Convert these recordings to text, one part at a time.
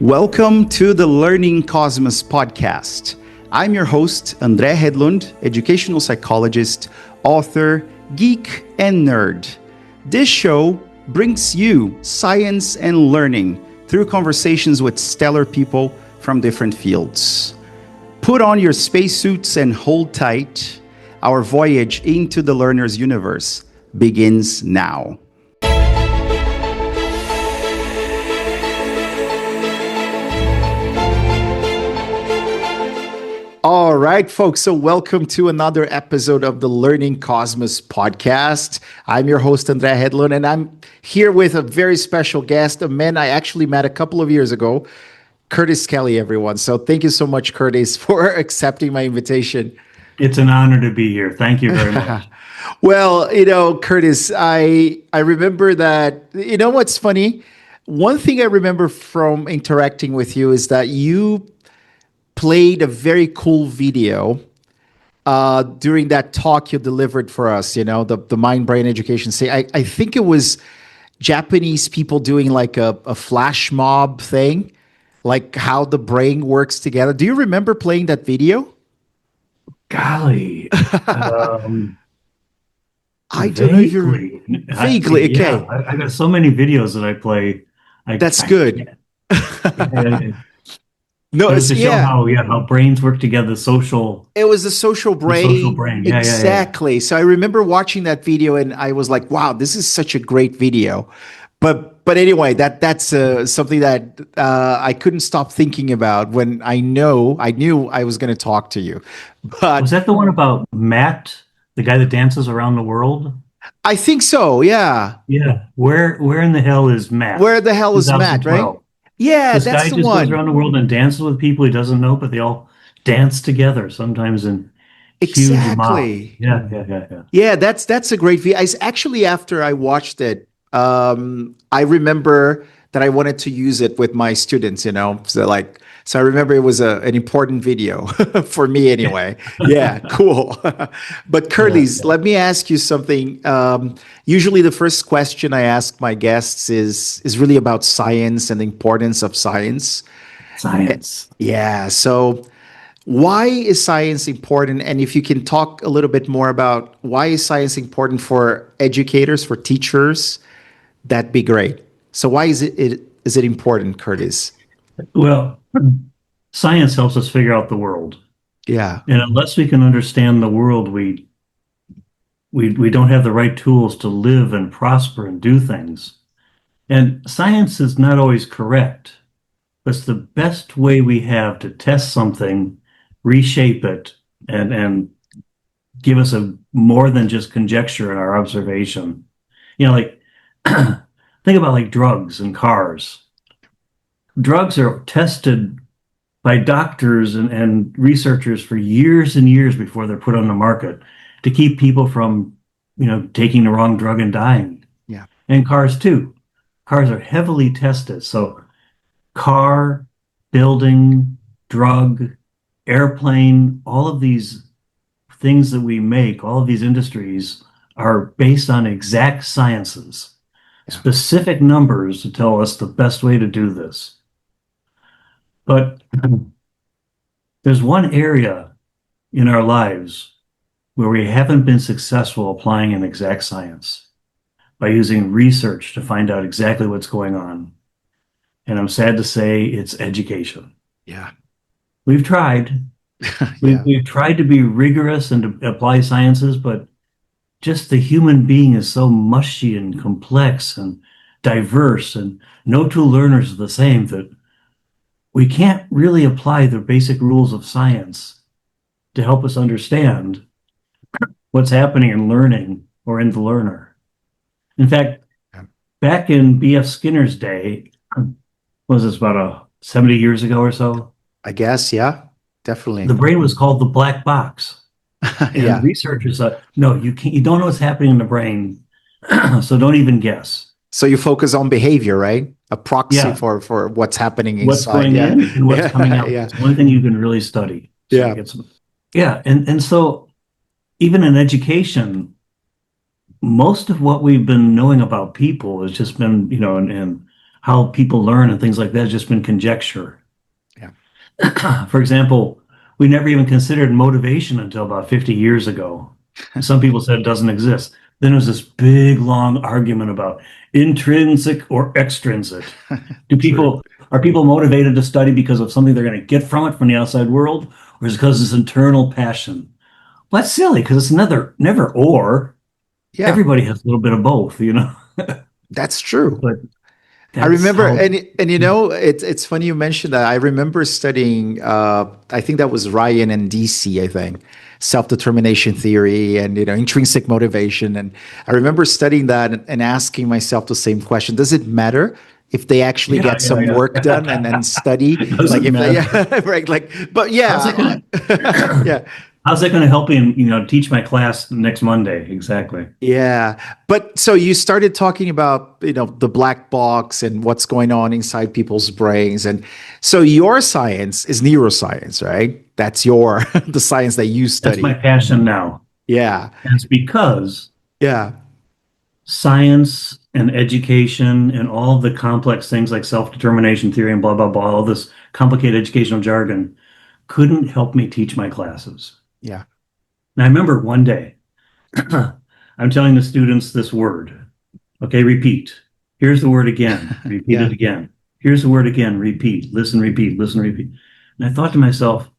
Welcome to the Learning Cosmos podcast. I'm your host, André Hedlund, educational psychologist, author, geek, and nerd. This show brings you science and learning through conversations with stellar people from different fields. Put on your spacesuits and hold tight. Our voyage into the learner's universe begins now. All right, folks. So welcome to another episode of the Learning Cosmos podcast. I'm your host, André Hedlund, and I'm here with a very special guest, a man I actually met a couple of years ago, Curtis Kelly, everyone. So thank you so much, Curtis, for accepting my invitation. It's an honor to be here. Thank you very much. Well, Curtis, I remember that, what's funny? One thing I remember from interacting with you is that you played a very cool video during that talk you delivered for us, the Mind Brain Education SIG. I think it was Japanese people doing like a flash mob thing, like how the brain works together. Do you remember playing that video? Golly. I don't know if you vaguely. Okay. Yeah, I got so many videos that I play. That's good. No, it's to show how brains work together. It was the social brain. The social brain. Yeah, exactly. Yeah. So I remember watching that video and I was like, wow, this is such a great video. But anyway, that's something that I couldn't stop thinking about when I knew I was going to talk to you. But was that the one about Matt, the guy that dances around the world? I think so. Yeah. Yeah. Where in the hell is Matt? Where the hell is Matt? Right. Yeah, this that's guy the just one. goes around the world and dances with people he doesn't know, but they all dance together, sometimes in huge mobs. Yeah. Yeah, that's a great video. It's actually, after I watched it, I remember that I wanted to use it with my students, So I remember it was an important video for me anyway. Yeah, cool. But Curtis, let me ask you something. Usually the first question I ask my guests is really about science and the importance of science. Science. Yeah. So why is science important? And if you can talk a little bit more about why is science important for educators, for teachers, that'd be great. So why is it important, Curtis? Well, science helps us figure out the world. Yeah. And unless we can understand the world, we don't have the right tools to live and prosper and do things. And science is not always correct. But it's the best way we have to test something, reshape it, and give us a more than just conjecture in our observation. Think about like drugs and cars. Drugs are tested by doctors and researchers for years and years before they're put on the market to keep people from, taking the wrong drug and dying. Yeah. And cars too. Cars are heavily tested. So car, building, drug, airplane, all of these things that we make, all of these industries are based on exact sciences, specific numbers to tell us the best way to do this. But there's one area in our lives where we haven't been successful applying an exact science by using research to find out exactly what's going on. And I'm sad to say it's education. Yeah. We've tried. We've tried to be rigorous and to apply sciences, but just the human being is so mushy and complex and diverse, and no two learners are the same, that we can't really apply the basic rules of science to help us understand what's happening in learning or in the learner. In fact, back in B.F. Skinner's day, was this about 70 years ago or so? I guess, yeah, definitely. The brain was called the black box. And researchers thought, no, you don't know what's happening in the brain, so don't even guess. So you focus on behavior, right? A proxy for what's happening inside. What's going in and what's coming out. It's one thing you can really study. So and so even in education, most of what we've been knowing about people has just been, in how people learn and things like that has just been conjecture. Yeah. For example, we never even considered motivation until about 50 years ago. Some people said it doesn't exist. Then there was this big, long argument about intrinsic or extrinsic. Do True. people are people motivated to study because of something they're going to get from it from the outside world, or is it because it's internal passion? Well, that's silly because it's never or. Yeah, Everybody has a little bit of both, you know. that's true. But I that's remember, how. and you know, it's funny you mentioned that. I remember studying. I think that was Ryan and DC. I think self-determination theory and intrinsic motivation. And I remember studying that and asking myself the same question: does it matter if they actually Yeah, get yeah, some work done and yeah. then study? Like Doesn't if they, matter. yeah, right? Like, but How's yeah, that gonna yeah. how's that gonna help me, teach my class next Monday? Exactly. Yeah. But so you started talking about, the black box and what's going on inside people's brains. And so your science is neuroscience, right? That's the science that you That's my study. passion now. Yeah. And it's because Yeah. science and education and all of the complex things like self-determination theory and blah, blah, blah, all this complicated educational jargon couldn't help me teach my classes. Yeah. And I remember one day, I'm telling the students this word. Okay, repeat. Here's the word again. Repeat Yeah. it again. Here's the word again. Repeat. Listen, repeat, listen, repeat. And I thought to myself,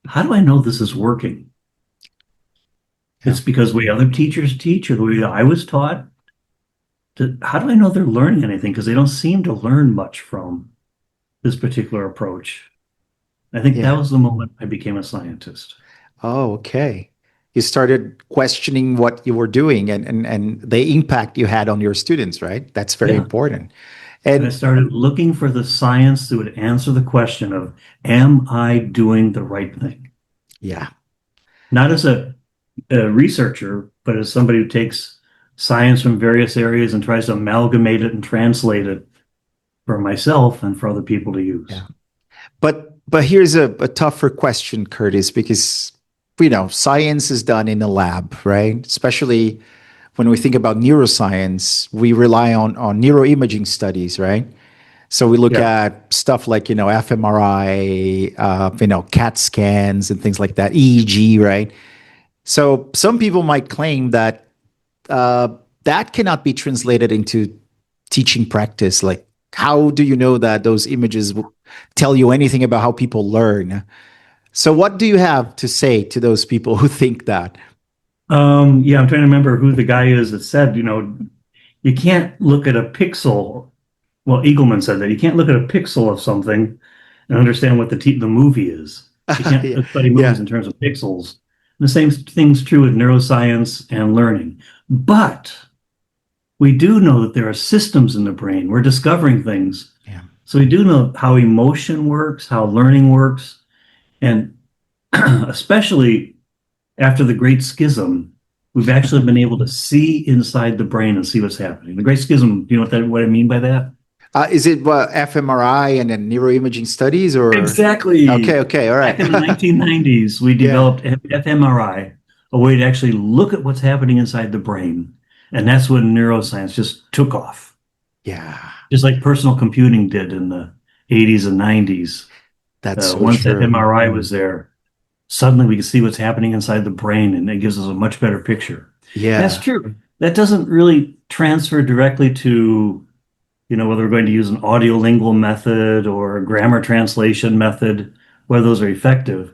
how do I know this is working? Yeah. It's because the way other teachers teach or the way I was taught. How do I know they're learning anything? Because they don't seem to learn much from this particular approach. I think that Yeah. was the moment I became a scientist. Oh, okay. You started questioning what you were doing and the impact you had on your students, right? That's very Yeah. important. And I And started looking for the science that would answer the question of, am I doing the right thing? yeah. Not as a researcher, but as somebody who takes science from various areas and tries to amalgamate it and translate it for myself and for other people to use. Yeah. But here's a tougher question, Curtis, because science is done in a lab, right? Especially when we think about neuroscience, we rely on neuroimaging studies, right? So we look Yeah. at stuff like fMRI, CAT scans and things like that, EEG, right? So some people might claim that uh, that cannot be translated into teaching practice. Like, how do you know that those images will tell you anything about how people learn? So, what do you have to say to those people who think that? Yeah, I'm trying to remember who the guy is that said, you can't look at a pixel. Well, Eagleman said that you can't look at a pixel of something and understand what the movie is. You can't Yeah, study movies yeah, in terms of pixels. And the same thing's true with neuroscience and learning. But we do know that there are systems in the brain. We're discovering things. yeah. So we do know how emotion works, how learning works, and especially after the Great Schism, we've actually been able to see inside the brain and see what's happening. The Great Schism, do you know what I mean by that? Is it fMRI and then neuroimaging studies, or? Okay, Exactly. okay, all Back right. in the 1990s, we Yeah, developed fMRI, a way to actually look at what's happening inside the brain. And that's when neuroscience just took off, yeah. just like personal computing did in the 80s and 90s. That's so Once true. fMRI was there, suddenly we can see what's happening inside the brain, and it gives us a much better picture. That's Yeah, true. That doesn't really transfer directly to, whether we're going to use an audiolingual method or a grammar translation method, whether those are effective.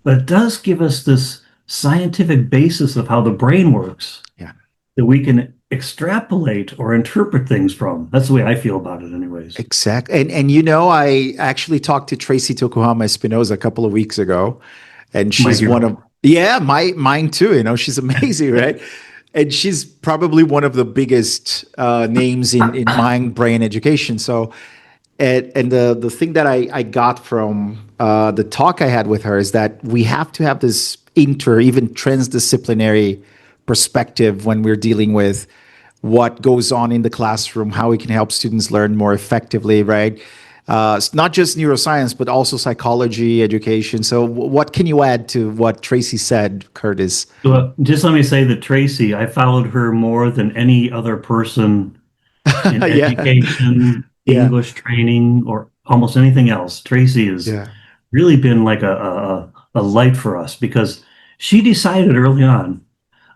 But it does give us this scientific basis of how the brain works yeah. that we can extrapolate or interpret things from. That's the way I feel about it, anyways. Exactly. And I actually talked to Tracy Tokuhama Espinoza a couple of weeks ago, and My she's one of hero. yeah, mine too. She's amazing, right? And she's probably one of the biggest names in mind brain education. So, and the thing that I got from the talk I had with her is that we have to have this even transdisciplinary perspective when we're dealing with what goes on in the classroom, how we can help students learn more effectively, right? It's not just neuroscience, but also psychology, education. So, what can you add to what Tracy said, Curtis? So just let me say that Tracy, I followed her more than any other person in Yeah. education, Yeah. English training, or almost anything else. Tracy has Yeah. really been like a light for us because she decided early on,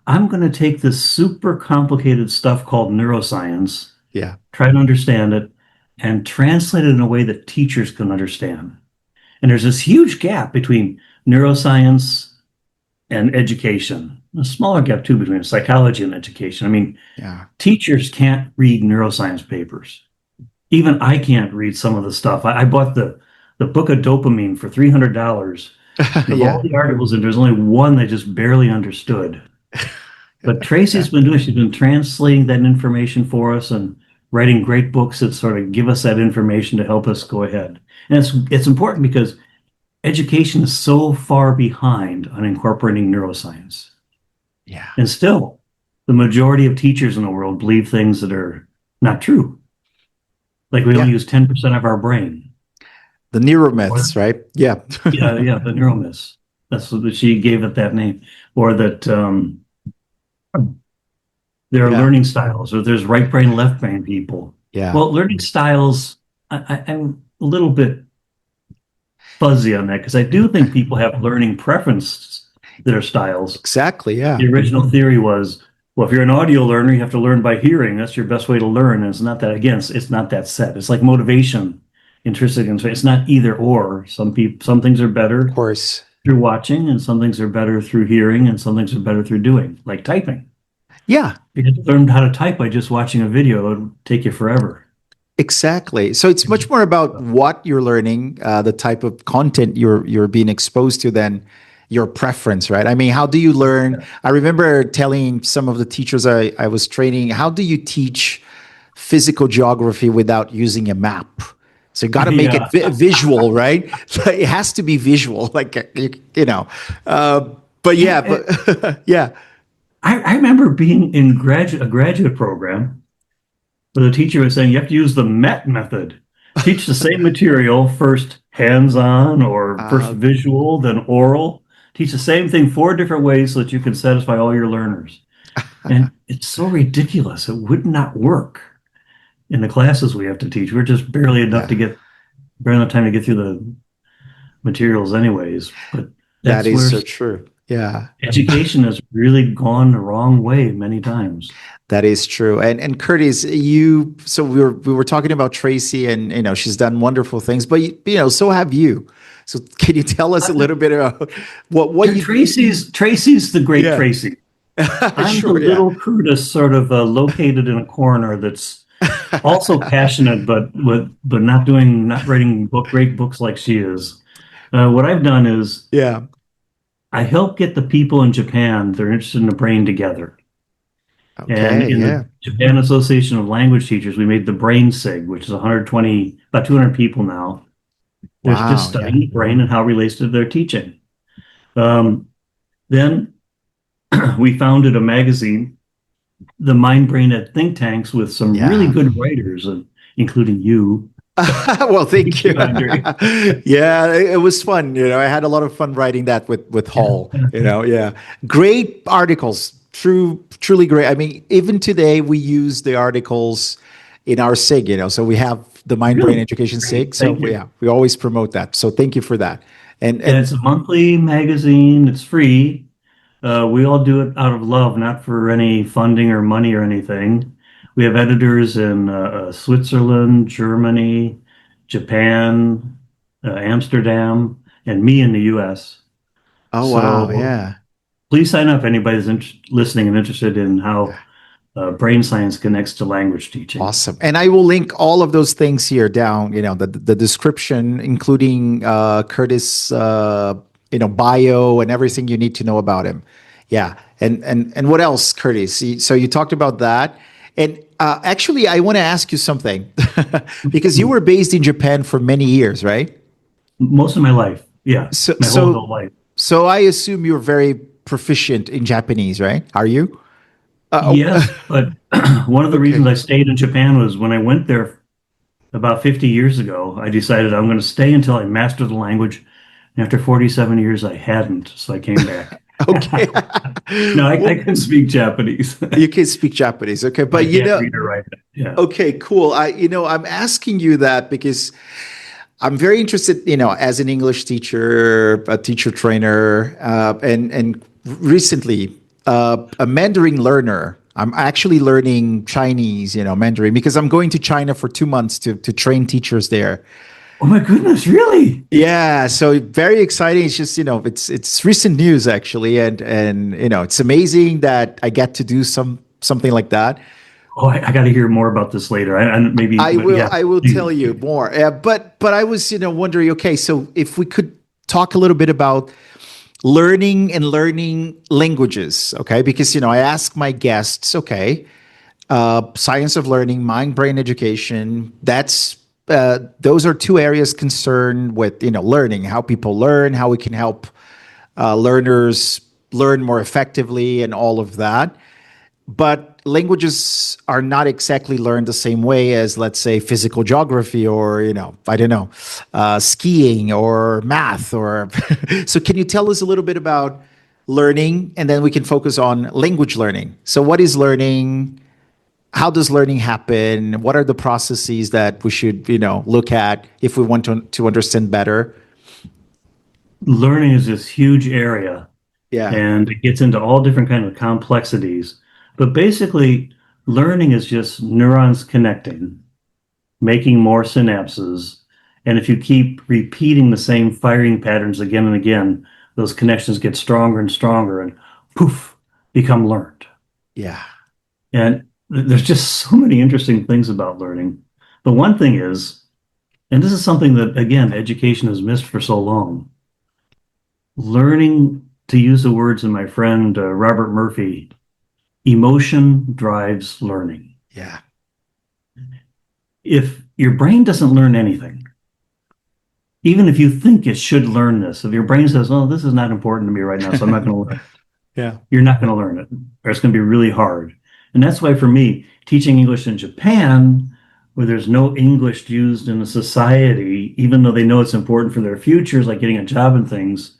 I'm going to take this super complicated stuff called neuroscience, Yeah. try to understand it, and translate it in a way that teachers can understand. And there's this huge gap between neuroscience and education, a smaller gap too between psychology and education. I mean, Yeah. teachers can't read neuroscience papers. Even I can't read some of the stuff. I bought the book of dopamine for $300. And of all Yeah. the articles, and there's only one I just barely understood. But Tracy's been doing, she's been translating that information for us and writing great books that sort of give us that information to help us go ahead. And it's important because education is so far behind on incorporating neuroscience. Yeah. And still, the majority of teachers in the world believe things that are not true. Like we only Yeah. use 10% of our brain. The Or, neuromyths, right? Yeah. yeah, the neuromyths. That's what she gave it that name. Or that there are Yeah. learning styles, or there's right brain, left brain people. Yeah. Well, learning styles, I'm a little bit fuzzy on that because I do think people have learning preferences that are styles. Exactly. Yeah. The original theory was, well, if you're an audio learner, you have to learn by hearing. That's your best way to learn. And it's not that, again, it's not that set. It's like motivation, intrinsic. It's not either or. Some things are Of better course. through watching, and some things are better through hearing, and some things are better through doing, like typing. Yeah. If you learned how to type by just watching a video, it would take you forever. Exactly. So it's much more about what you're learning, the type of content you're being exposed to than your preference, right? I mean, how do you learn? I remember telling some of the teachers I was training, how do you teach physical geography without using a map? So you got to make it Yeah. visual, right? So it has to be visual, like you know. Uh, but yeah, Yeah, but yeah. I remember being in a graduate program where the teacher was saying you have to use the MET method. Teach the same material first hands-on or first Uh, visual, then oral. Teach the same thing 4 different ways so that you can satisfy all your learners. And it's so ridiculous. It would not work in the classes we have to teach. We're just yeah. barely enough time to get through the materials anyways. But That that's is where so true. Yeah. education has really gone the wrong way many times. That is true. And Curtis, you so we were talking about Tracy and she's done wonderful things, but so have you. So can you tell us a little bit about what you Tracy's the great yeah. Tracy. I'm the Sure, yeah. little Curtis, sort of located in a corner that's also passionate, but not writing great books like she is. What I've done is Yeah. I help get the people in Japan that are interested in the brain together. And Okay, in the yeah. Japan Association of Language Teachers, we made the Brain SIG, which is 120, about 200 people now. They're just Wow, yeah. studying the brain and how it relates to their teaching. Then we founded a magazine, the MindBrainEd Think Tanks, with some really Yeah. good writers, including you. Well, thank you. Andre. Yeah, it was fun. I had a lot of fun writing that with Hall. Yeah, great articles. Truly great. I mean, even today we use the articles in our SIG. So we have the Mind Brain Really Education great. SIG. So Thank you. yeah, we always promote that. So thank you for that. And And it's a monthly magazine. It's free. We all do it out of love, not for any funding or money or anything. We have editors in Switzerland, Germany, Japan, Amsterdam, and me in the US. oh wow, So yeah. please sign up. Anybody's listening and interested in how brain science connects to language teaching. Awesome. And I will link all of those things here down, the description, including Curtis, bio and everything you need to know about him. Yeah. And what else, Curtis? So you talked about that. And actually, I want to ask you something because you were based in Japan for many years, right? Most of my life, yeah, So, my whole so, adult life. so I assume you're very proficient in Japanese, right? Are you? Oh, Yes, but one of the reasons okay. I stayed in Japan was when I went there about 50 years ago, I decided I'm going to stay until I master the language. And after 47 years, I hadn't, so I came back. Okay. No, I Well, can speak Japanese. you can speak Japanese. Okay. I But can't read or write it. Yeah. okay, cool. I'm asking you that because I'm very interested, as an English teacher, a teacher trainer, and recently a Mandarin learner. I'm actually learning Chinese, Mandarin, because I'm going to China for 2 months to train teachers there. Oh my goodness, really? Yeah, so very exciting. It's just, it's recent news actually, and it's amazing that I get to do something like that. Oh, I got to hear more about this later. Maybe, I but will yeah, I will tell please. you more. But I was, wondering, okay, so if we could talk a little bit about learning languages, okay? Because I ask my guests, okay, science of learning, mind brain education, that's those are two areas concerned with learning, how people learn, how we can help learners learn more effectively, and all of that. But languages are not exactly learned the same way as, let's say, physical geography, or I don't know, skiing or math. Or so can you tell us a little bit about learning, and then we can focus on language learning? So what is learning? How does learning happen? What are the processes that we should look at if we want to understand better? Learning is this huge area, Yeah. and it gets into all different kind of complexities. But basically, learning is just neurons connecting, making more synapses. And if you keep repeating the same firing patterns again and again, those connections get stronger and stronger and poof, become learned. Yeah. And there's just so many interesting things about learning. But one thing is, and this is something that, again, education has missed for so long, learning to use the words of my friend Robert Murphy, emotion drives learning. Yeah. If your brain doesn't learn anything, even if you think it should learn this, if your brain says, oh, this is not important to me right now, so I'm not going to learn it, Yeah. you're not going to learn it, or it's going to be really hard. And that's why, for me, teaching English in Japan, where there's no English used in a society, even though they know it's important for their futures, like getting a job and things,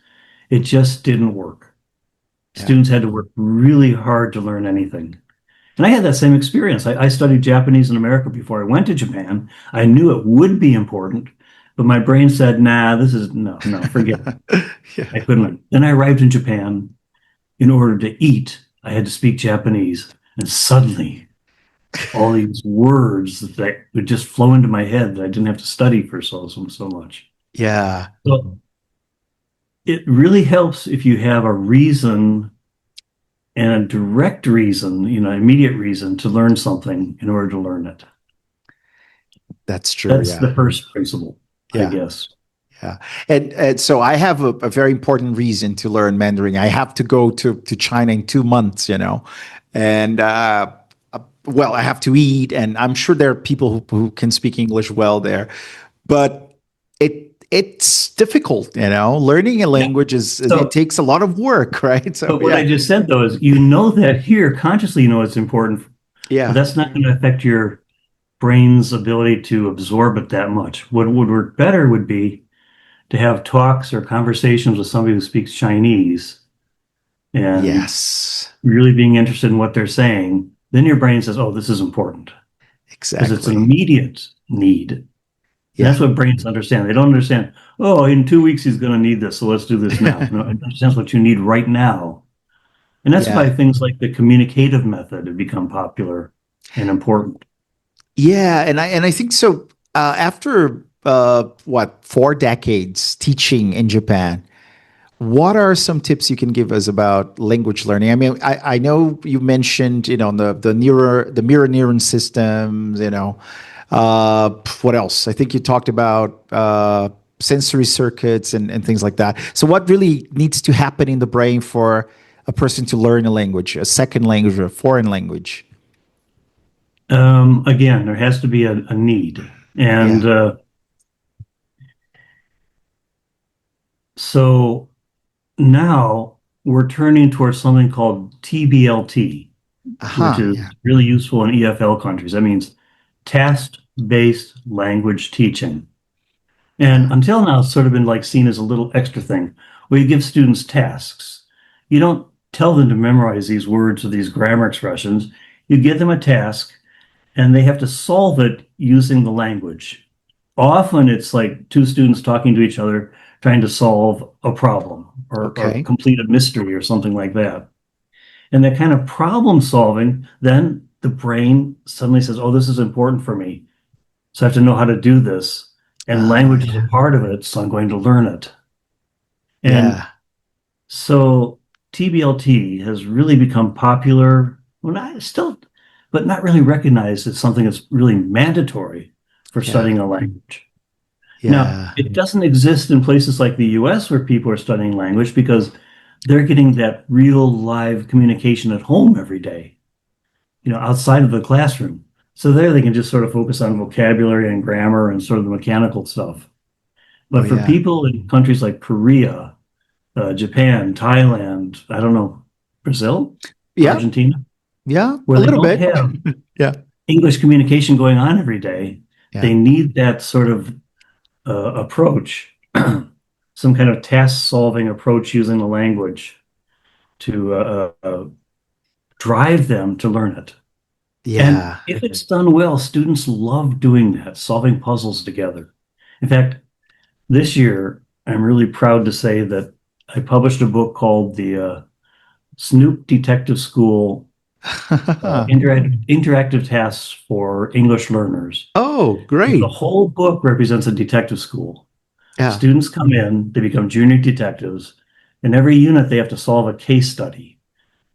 it just didn't work. Yeah. Students had to work really hard to learn anything. And I had that same experience. I studied Japanese in America before I went to Japan. I knew it would be important, but my brain said, nah, this is no, forget it. Yeah. I couldn't learn. Then I arrived in Japan. In order to eat, I had to speak Japanese. And suddenly, all these words that would just flow into my head that I didn't have to study for so much. Yeah. So it really helps if you have a reason and a direct reason, immediate reason to learn something in order to learn it. That's true. That's Yeah. the first principle, I Yeah. guess. Yeah. And so I have a very important reason to learn Mandarin. I have to go to China in 2 months, and well, I have to eat, and I'm sure there are people who can speak English well there, but it's difficult, learning a Yeah. language it So, takes a lot of work, right? So but what I yeah. just said though is that here consciously it's important, but Yeah. that's not going to affect your brain's ability to absorb it that much. What would work better would be to have talks or conversations with somebody who speaks Chinese and Yes. really being interested in what they're saying. Then your brain says, oh, this is important because it's an Exactly. immediate need. And that's Yeah. what brains understand. They don't understand, oh, in 2 weeks he's going to need this, so let's do this now. No, it understands what you need right now. And that's why Yeah. things like the communicative method have become popular and important. Yeah, and I think so. After what 4 decades teaching in Japan, what are some tips you can give us about language learning? I mean, I know you mentioned the mirror neuron systems. What else? I think you talked about sensory circuits and things like that. So, what really needs to happen in the brain for a person to learn a language, a second language or a foreign language? Again, there has to be a need. And Yeah. so now we're turning towards something called TBLT, which Aha. is Yeah. really useful in EFL countries. That means task-based language teaching. And Yeah. until now, it's sort of been like seen as a little extra thing where you give students tasks you don't tell them to memorize these words or these grammar expressions. You give them a task and they have to solve it using the language. Often it's like two students talking to each other, trying to solve a problem or Okay. complete a mystery or something like that. And that kind of problem solving, then the brain suddenly says, oh, this is important for me. So I have to know how to do this. And language is a Yeah. part of it, so I'm going to learn it. And Yeah. so TBLT has really become popular, well, not still, but not really recognized as something that's really mandatory for Yeah. studying a language. Now, Yeah. it doesn't exist in places like the US where people are studying language because they're getting that real live communication at home every day, outside of the classroom. So there they can just sort of focus on vocabulary and grammar and sort of the mechanical stuff. Oh But for yeah. people in countries like Korea, Japan, Thailand, I don't know, Brazil, Yeah. Argentina, Yeah. where A they little don't bit. have Yeah. English communication going on every day, Yeah. they need that sort of approach, some kind of task solving approach using the language to drive them to learn it. And Yeah. if it's done well, students love doing that, solving puzzles together. In fact, this year, I'm really proud to say that I published a book called the Snoop Detective School Interactive Tasks for English Learners. Oh, So the great. whole book represents a detective school. Yeah. Students come in, they become junior detectives. In every unit, they have to solve a case study.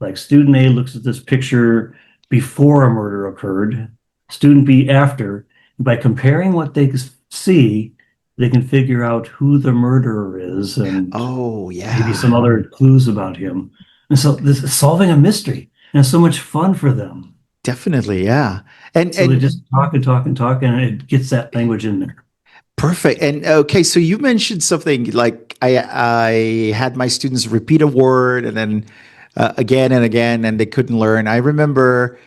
Like student A looks at this picture before a murder occurred, student B after. By comparing what they see, they can figure out who the murderer is and Oh, maybe yeah. some other clues about him. And so this is solving a mystery, and it's so much fun for them. Definitely. Yeah. So they And just talk and talk and talk, and it gets that language in there. perfect. And okay, so you mentioned something like I had my students repeat a word and then again and again, and they couldn't learn. I remember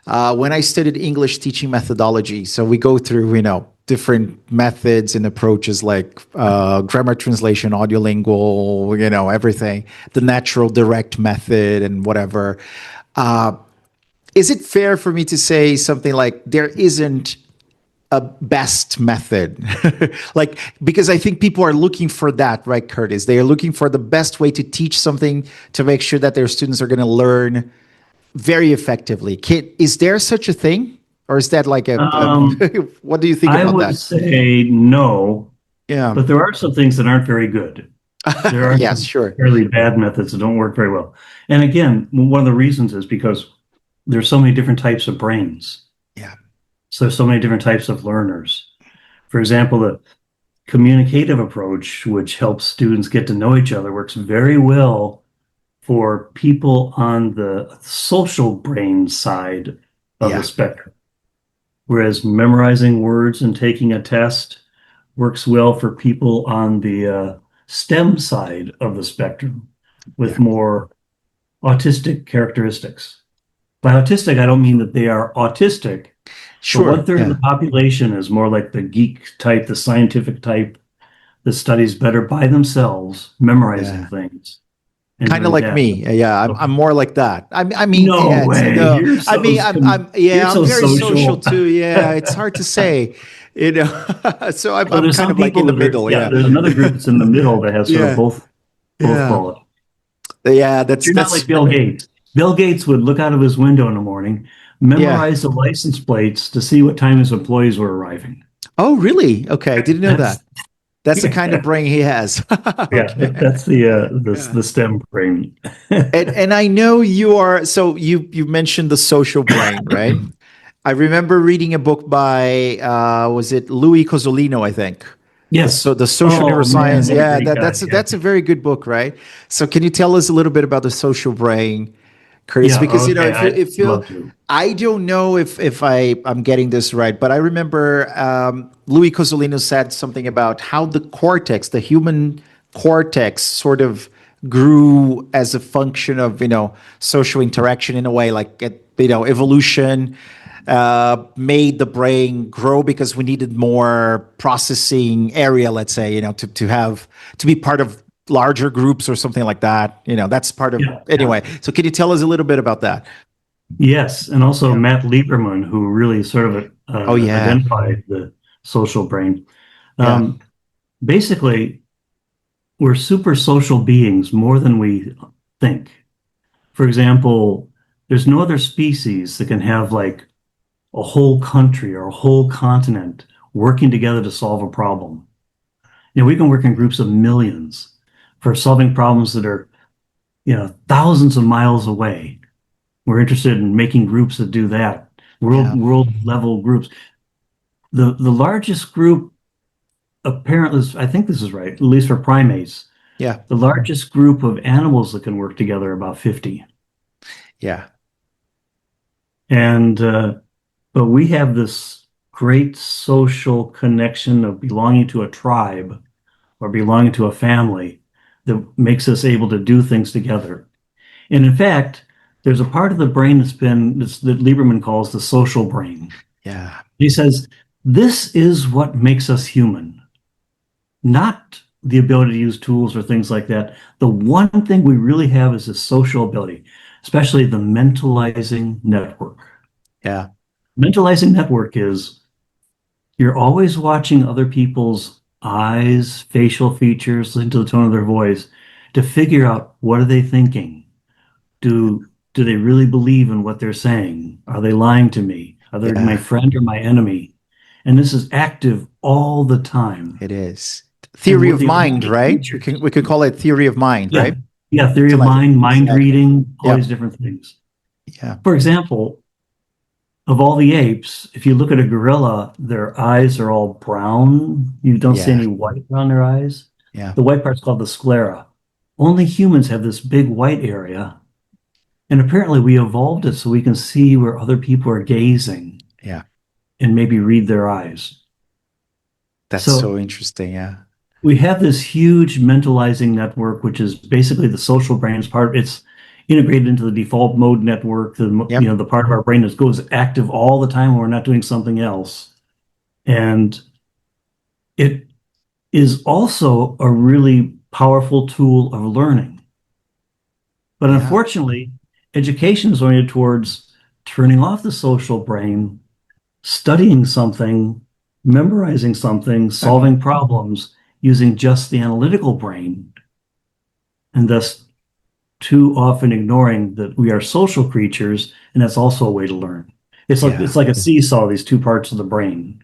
when I studied English teaching methodology. So we go through, different methods and approaches like grammar translation, audiolingual, everything, the natural direct method and whatever. Uh, is it fair for me to say something like there isn't a best method? Like, because I think people are looking for that, right, Curtis? They are looking for the best way to teach something to make sure that their students are going to learn very effectively. Is there such a thing? Or is that like Um, what do you think I about would that? say no, Yeah. but there are some things that aren't very good. There are Yes, some sure. fairly bad methods that don't work very well. And again, one of the reasons is because there's so many different types of brains. Yeah. So there's so many different types of learners. For example, the communicative approach, which helps students get to know each other, works very well for people on the social brain side of the Yeah. spectrum. Whereas memorizing words and taking a test works well for people on the STEM side of the spectrum with Yeah. more autistic characteristics. By autistic, I don't mean that they are autistic, but one Sure. third of the Yeah. population is more like the geek type, the scientific type that studies better by themselves, memorizing Yeah. things and Kind of doing like tasks. me. Yeah, I'm more like that. I mean, No yeah, way. no. I mean, You're yeah, I'm so very social social. too. Yeah, it's hard to say, you know. So So I'm there's kind some of like people in the that are, middle. yeah, Yeah. there's another group that's in the middle that has sort of Yeah. both Yeah. qualities. Yeah. You're not That's like Bill Gates. Bill Gates would look out of his window in the morning, yeah. memorize the license plates to see what time his employees were arriving. Oh, really? Okay, I didn't know That's that. That's the kind of brain he has. yeah, Okay. that's Yeah. the STEM brain. And I know you are, so you mentioned the social brain, right? I remember reading a book by was it Louis Cozzolino, I think. Yes. The social Oh man, neuroscience. what a Yeah, great guy. Yeah. that's a very good book, right? So can you tell us a little bit about the social brain, Curtis? Yeah, Because okay. I'd if you love to. I don't know if I'm getting this right, but I remember Louis Cozzolino said something about how the cortex, the human cortex, sort of grew as a function of social interaction in a way, like evolution made the brain grow because we needed more processing area, let's say, to be part of larger groups or something like that. That's part of, Yeah, yeah. anyway. So can you tell us a little bit about that? Yes, and also Yeah. Matt Lieberman, who really sort of Oh, yeah. identified the social brain. Yeah. Um, Basically, we're super social beings more than we think. For example, there's no other species that can have like a whole country or a whole continent working together to solve a problem. We can work in groups of millions for solving problems that are, thousands of miles away. We're interested in making groups that do that, Yeah. world level groups. The largest group, apparently, I think this is right, at least for primates, Yeah. the largest group of animals that can work together are about 50. Yeah. And but we have this great social connection of belonging to a tribe or belonging to a family that makes us able to do things together. And in fact, there's a part of the brain that Lieberman calls the social brain. Yeah. He says, this is what makes us human, not the ability to use tools or things like that. The one thing we really have is a social ability, especially the mentalizing network. Yeah. Mentalizing network is you're always watching other people's eyes, facial features, listen to the tone of their voice to figure out what are they thinking. Do they really believe in what they're saying? Are they lying to me? Are they my Yeah. friend or my enemy? And this is active all the time. It is. And Theory we're of the mind, only right? creatures. We can call it theory of mind, Yeah. right? Yeah. Theory of Something like that. mind, mind Exactly. reading, all these Yep. different things. Yeah. For example, of all the apes, if you look at a gorilla, their eyes are all brown. You don't see Yeah. any white around their eyes. Yeah. The white part's called the sclera. Only humans have this big white area. And apparently we evolved it so we can see where other people are gazing Yeah. and maybe read their eyes. That's So so interesting. Yeah. we have this huge mentalizing network, which is basically the social brain's part. It's integrated into the default mode network, Yep. the part of our brain that goes active all the time when we're not doing something else. And it is also a really powerful tool of learning. But Yeah. unfortunately, education is oriented towards turning off the social brain, studying something, memorizing something, solving problems using just the analytical brain, and thus too often ignoring that we are social creatures, and that's also a way to learn. Yeah. It's like a seesaw, these two parts of the brain.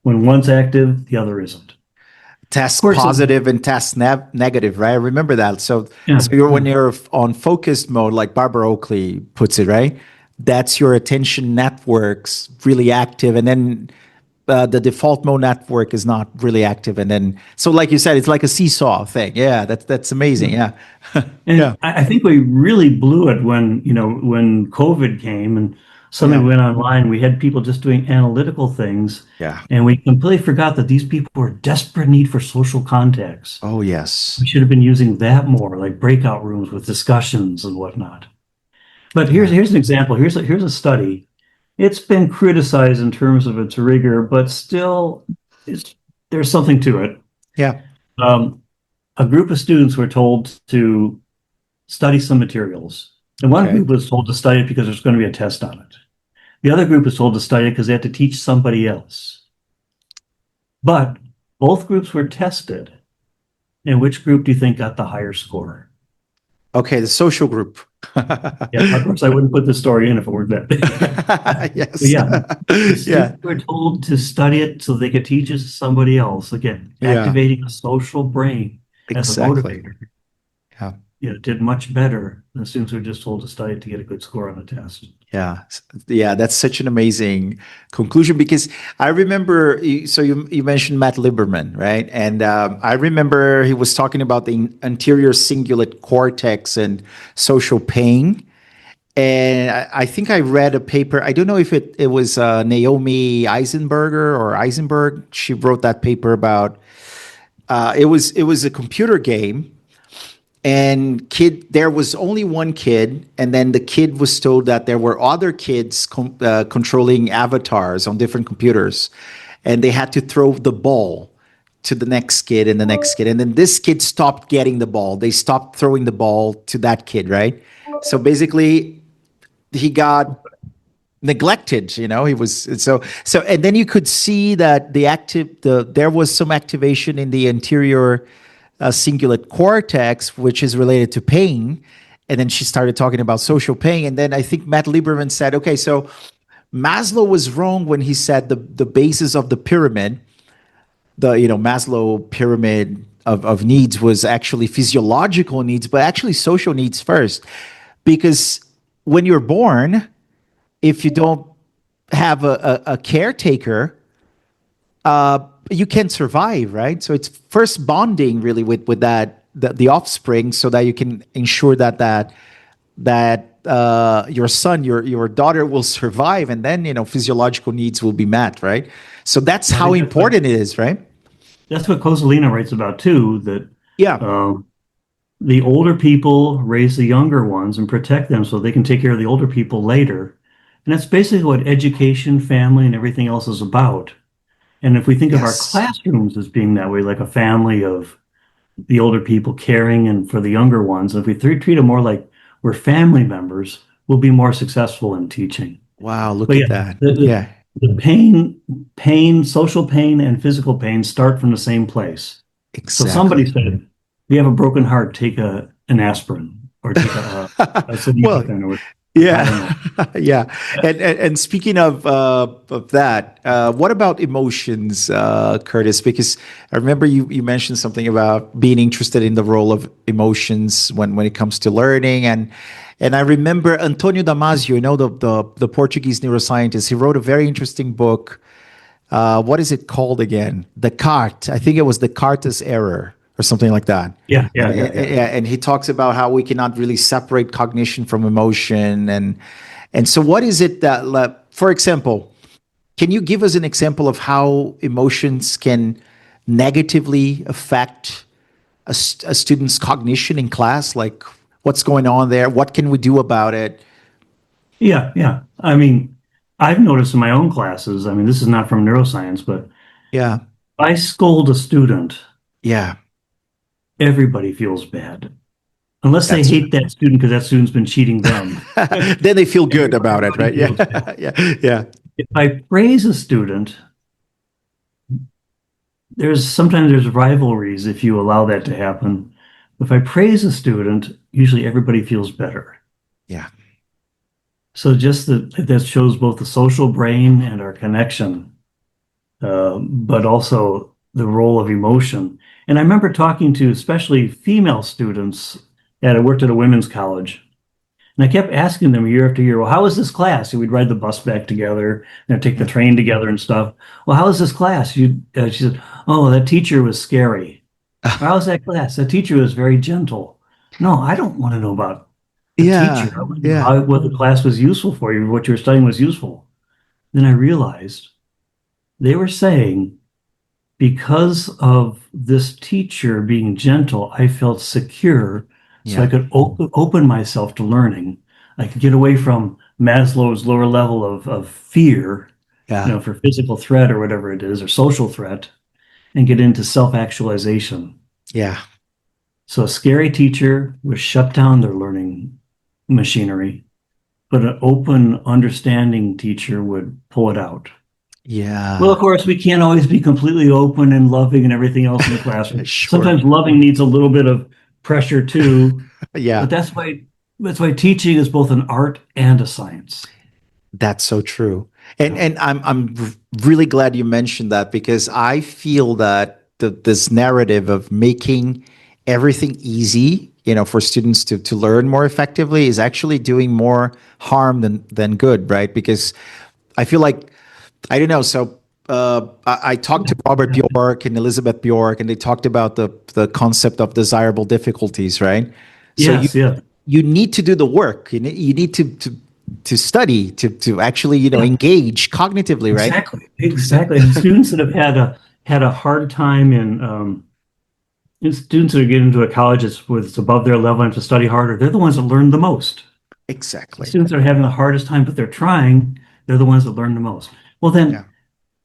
When one's active, the other isn't. Of Test course, positive and test negative, right? I remember that. So, yeah, when yeah, you're on focused mode, like Barbara Oakley puts it, right? That's your attention networks really active, and then the default mode network is not really active, and then so like you said, it's like a seesaw thing. Yeah, that's amazing. yeah. Yeah, And yeah, I think we really blew it when COVID came and suddenly yeah, we went online. We had people just doing analytical things, yeah. and we completely forgot that these people were desperate need for social contacts. Oh We yes, should have been using that more, like breakout rooms with discussions and whatnot. But yeah, here's an example. Here's a study. It's been criticized in terms of its rigor, but still, there's something to it. yeah. Um, a group of students were told to study some materials. And one Okay, group was told to study it because there's going to be a test on it. The other group was told to study it because they had to teach somebody else. But both groups were tested. And which group do you think got the higher score? okay. The social group. Yeah, of course, I wouldn't put the story in if it were that big. But Yes. yeah, the Yeah, students were told to study it so they could teach it to somebody else. Again, yeah. activating the social brain as a Exactly. motivator. Yeah. Did much better than students who were just told to study it to get a good score on the test. Yeah, yeah, that's such an amazing conclusion because I remember. So you mentioned Matt Lieberman, right? And I remember he was talking about the anterior cingulate cortex and social pain. And I think I read a paper. I don't know if it was Naomi Eisenberger or Eisenberg. She wrote that paper about. It was a computer game and there was only one kid, and then the kid was told that there were other kids controlling avatars on different computers, and they had to throw the ball to the next kid and the next kid. And then this kid stopped getting the ball. They stopped throwing the ball to that kid, right? So basically, he got neglected. He was so. And then you could see that there was some activation in the anterior cingulate cortex, which is related to pain. And then she started talking about social pain. And then I think Matt Lieberman said, okay, so Maslow was wrong when he said the basis of the pyramid, the Maslow pyramid of needs was actually physiological needs, but actually social needs first. Because when you're born, if you don't have a caretaker, you can't survive, right? So it's first bonding really with that the offspring, so that you can ensure that your son, your daughter will survive, and then physiological needs will be met, right? So that's how important it is, right? That's what Coselina writes about too. That Yeah. the older people raise the younger ones and protect them so they can take care of the older people later. And that's basically what education, family, and everything else is about. And if we think of our Yes. classrooms as being that way, like a family of the older people caring and for the younger ones, if we treat them more like we're family members, we'll be more successful in teaching. Wow, look But at yeah, that. the, the, Yeah, the social pain and physical pain start from the same place. So somebody exactly. said, if you have a broken heart, take an aspirin or take a Well, significant or I don't yeah, know. yeah. And speaking of that, what about emotions, Curtis? Because I remember you mentioned something about being interested in the role of emotions when it comes to learning, and I remember Antonio Damasio, the Portuguese neuroscientist. He wrote a very interesting book. What is it called again? Descartes. I think it was Descartes' error or something like that. Yeah. Yeah, and he talks about how we cannot really separate cognition from emotion, and so what is it that, for example, can you give us an example of how emotions can negatively affect a student's cognition in class? Like, what's going on there? What can we do about it? Yeah. I mean, I've noticed in my own classes, I mean, this is not from neuroscience, but if Yeah, I scold a student, yeah, everybody feels bad. Unless they that's true. hate that student because that student's been cheating them. Then they feel good about it, Everybody right? feels bad. Yeah, yeah. If I praise a student, sometimes there's rivalries if you allow that to happen. If I praise a student, usually everybody feels better. Yeah, So just that shows both the social brain and our connection, but also the role of emotion. And I remember talking to especially female students I worked at a women's college. And I kept asking them year after year, well, how was this class? And we'd ride the bus back together and take the yeah. train together and stuff. Well, how was this class? She said, oh, that teacher was scary. How was that class? That teacher was very gentle. No, I don't want to know about the teacher. Yeah, I want to know yeah, what the class was useful for you, what you were studying was useful. Then I realized they were saying, because of this teacher being gentle, I felt secure, so I yeah, could open myself to learning. I could get away from Maslow's lower level of fear, yeah, for physical threat or whatever it is, or social threat, and get into self-actualization. yeah, So a scary teacher would shut down their learning machinery, but an open, understanding teacher would pull it out. Well, of yeah. course, we can't always be completely open and loving and everything else in the classroom. Sure. Sometimes loving needs a little bit of pressure too, Yeah, but that's why teaching is both an art and a science. that's so true. And Yeah. and really glad you mentioned that, because I feel that this narrative of making everything easy, for students to learn more effectively is actually doing more harm than good, right? Because I feel like, I don't know. So I talked to Robert Bjork and Elizabeth Bjork, and they talked about the concept of desirable difficulties, right? So Yes, yeah, you need to do the work. You need to study to actually yeah, engage cognitively, right? exactly. And students that have had a hard time in students that are getting into a college it's above their level and have to study harder, they're the ones that learn the most. The Exactly. students that are having the hardest time, but they're trying, they're the ones that learn the most. Well, Yeah. then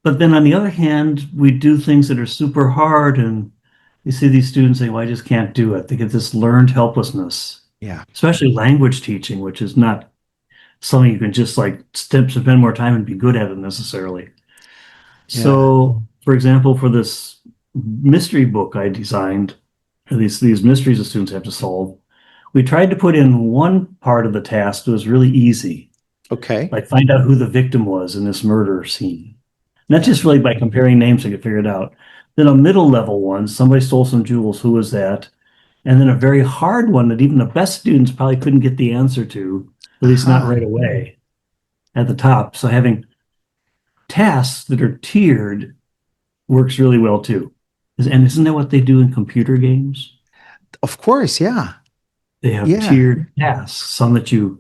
But then on the other hand, we do things that are super hard, and you see these students say, well, I just can't do it. They get this learned helplessness, Yeah. especially language teaching, which is not something you can just like spend more time and be good at it necessarily. Yeah. So, for example, for this mystery book I designed, these mysteries the students have to solve, we tried to put in one part of the task that was really easy, Okay. like find out who the victim was in this murder scene. And that's Yeah. just really by comparing names, I could figure it out. Then a middle level one, somebody stole some jewels, who was that? And then a very hard one that even the best students probably couldn't get the answer to, at least not Uh-huh. right away at the top. So having tasks that are tiered works really well too. And isn't that what they do in computer games? Of course, yeah. They have Yeah. tiered tasks, some that you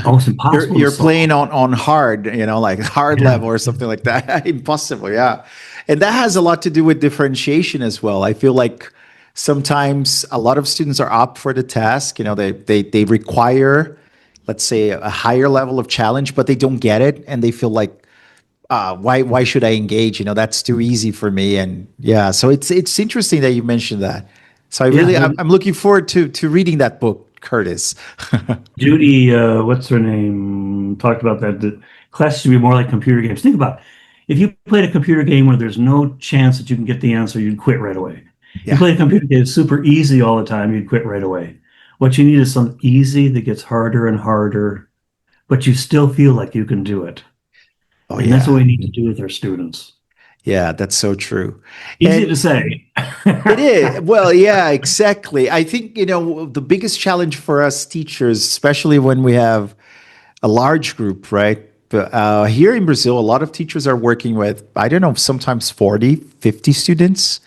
almost You're impossible to you're solve. playing on hard, like hard Yeah. level or something like that. Impossible, yeah. And that has a lot to do with differentiation as well. I feel like sometimes a lot of students are up for the task. They require, let's say, a higher level of challenge, but they don't get it, and they feel like, why should I engage? That's too easy for me. And yeah, so it's interesting that you mentioned that. So Yeah. I'm looking forward to reading that book, Curtis. Judy, what's her name, talked about that. The class should be more like computer games. Think about it. If you played a computer game where there's no chance that you can get the answer, you'd quit right away. If you Yeah. play a computer game that's super easy all the time, you'd quit right away. What you need is something easy that gets harder and harder, but you still feel like you can do it. Oh And that's what yeah. we need to do with our students. Yeah, that's so true. Easy And to say. it is. Well, yeah, exactly. I think, the biggest challenge for us teachers, especially when we have a large group, right? But here in Brazil, a lot of teachers are working with, I don't know, sometimes 40, 50 students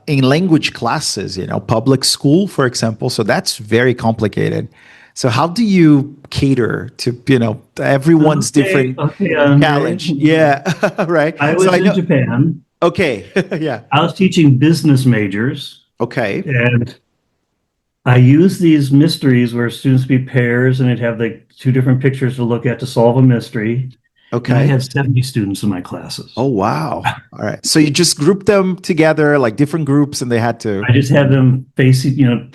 in language classes, public school, for example. So that's very complicated. So how do you cater to, everyone's Okay, different okay, Andre. challenge? Yeah, right. I So was I in know. Japan. Okay. Yeah. I was teaching business majors, Okay. and I use these mysteries where students be pairs and they'd have like two different pictures to look at to solve a mystery. And I Okay. had 70 students in my classes. Oh, wow. All right. So you just grouped them together, like different groups, and they had to. I just had them facing,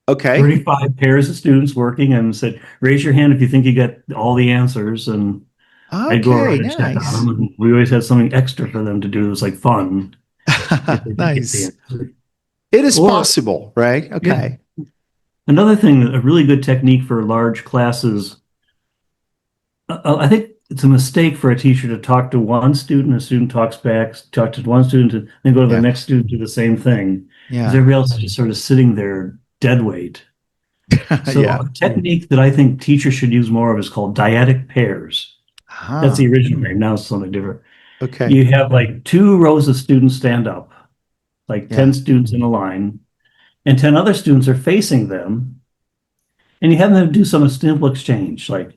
Okay. 35 pairs of students working and said, raise your hand if you think you got all the answers. And I'd go Okay. around and check on Nice. them. And we always had something extra for them to do. It was like fun if they did get the Nice. answer. It is Or, possible, right? yeah. Okay. Another thing, a really good technique for large classes, I think it's a mistake for a teacher to talk to one student, a student talks back, talk to one student, and then go to the Yeah. next student, do the same thing, because Yeah. everybody else is just sort of sitting there dead weight. So Yeah. a technique that I think teachers should use more of is called dyadic pairs. That's Huh. the original name. Now it's something different. Okay. You have like two rows of students stand up, like Yeah. 10 students in a line, and 10 other students are facing them, and you have them do some simple exchange, like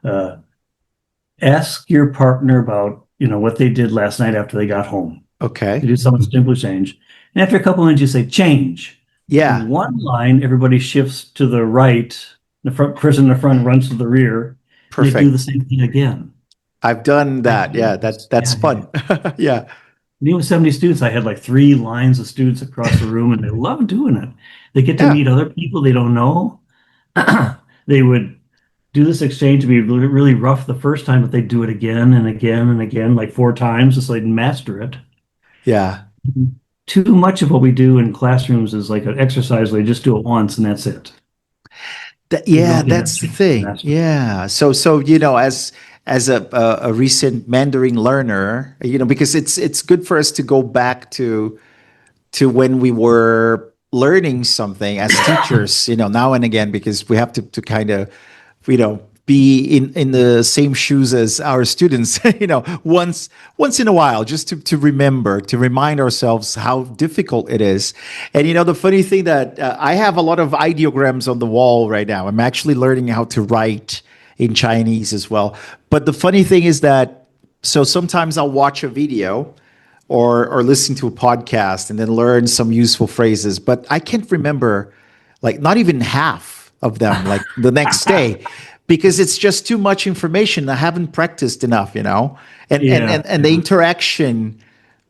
uh, ask your partner about, what they did last night after they got home. You Okay. do some simple change. And after a couple minutes, you say change. Yeah. In one line, everybody shifts to the right. The front person in the front runs to the rear, and they do Perfect. the same thing again. I've done that. Yeah. That's Yeah, yeah. fun. Yeah. And even with 70 students, I had like 3 lines of students across the room, and they love doing it. They get to Yeah. meet other people they don't know. They would do this exchange to be really rough the first time, but they do it again and again and again, like 4 times, just so they master it. Yeah. Too much of what we do in classrooms is like an exercise where you just do it once and that's it. You Yeah, don't get that's the anything thing. mastered. Yeah. So as a recent Mandarin learner, because it's good for us to go back to when we were learning something as teachers, now and again, because we have to kind of, be in the same shoes as our students, once in a while, just to remember, to remind ourselves how difficult it is. And the funny thing that I have a lot of ideograms on the wall right now. I'm actually learning how to write in Chinese as well. But the funny thing is that, so sometimes I'll watch a video or listen to a podcast and then learn some useful phrases, but I can't remember like not even half of them like the next day. because it's just too much information. I haven't practiced enough, Yeah. and the interaction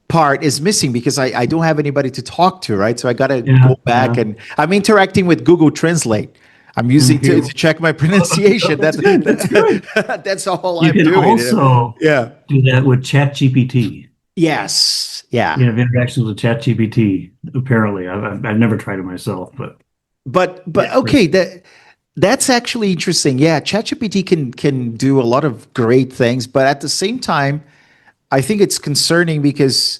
part is missing because I don't have anybody to talk to, right? So I got to Yeah. go back, Yeah. and I'm interacting with Google Translate. I'm using to check my Oh, pronunciation. that's good. That's good. That's all You I'm can doing. also Yeah. do that with ChatGPT. Yes. Yeah. You have interactions with ChatGPT. Apparently, I've never tried it myself, but But yeah. okay, that's actually interesting. Yeah, ChatGPT can do a lot of great things, but at the same time, I think it's concerning because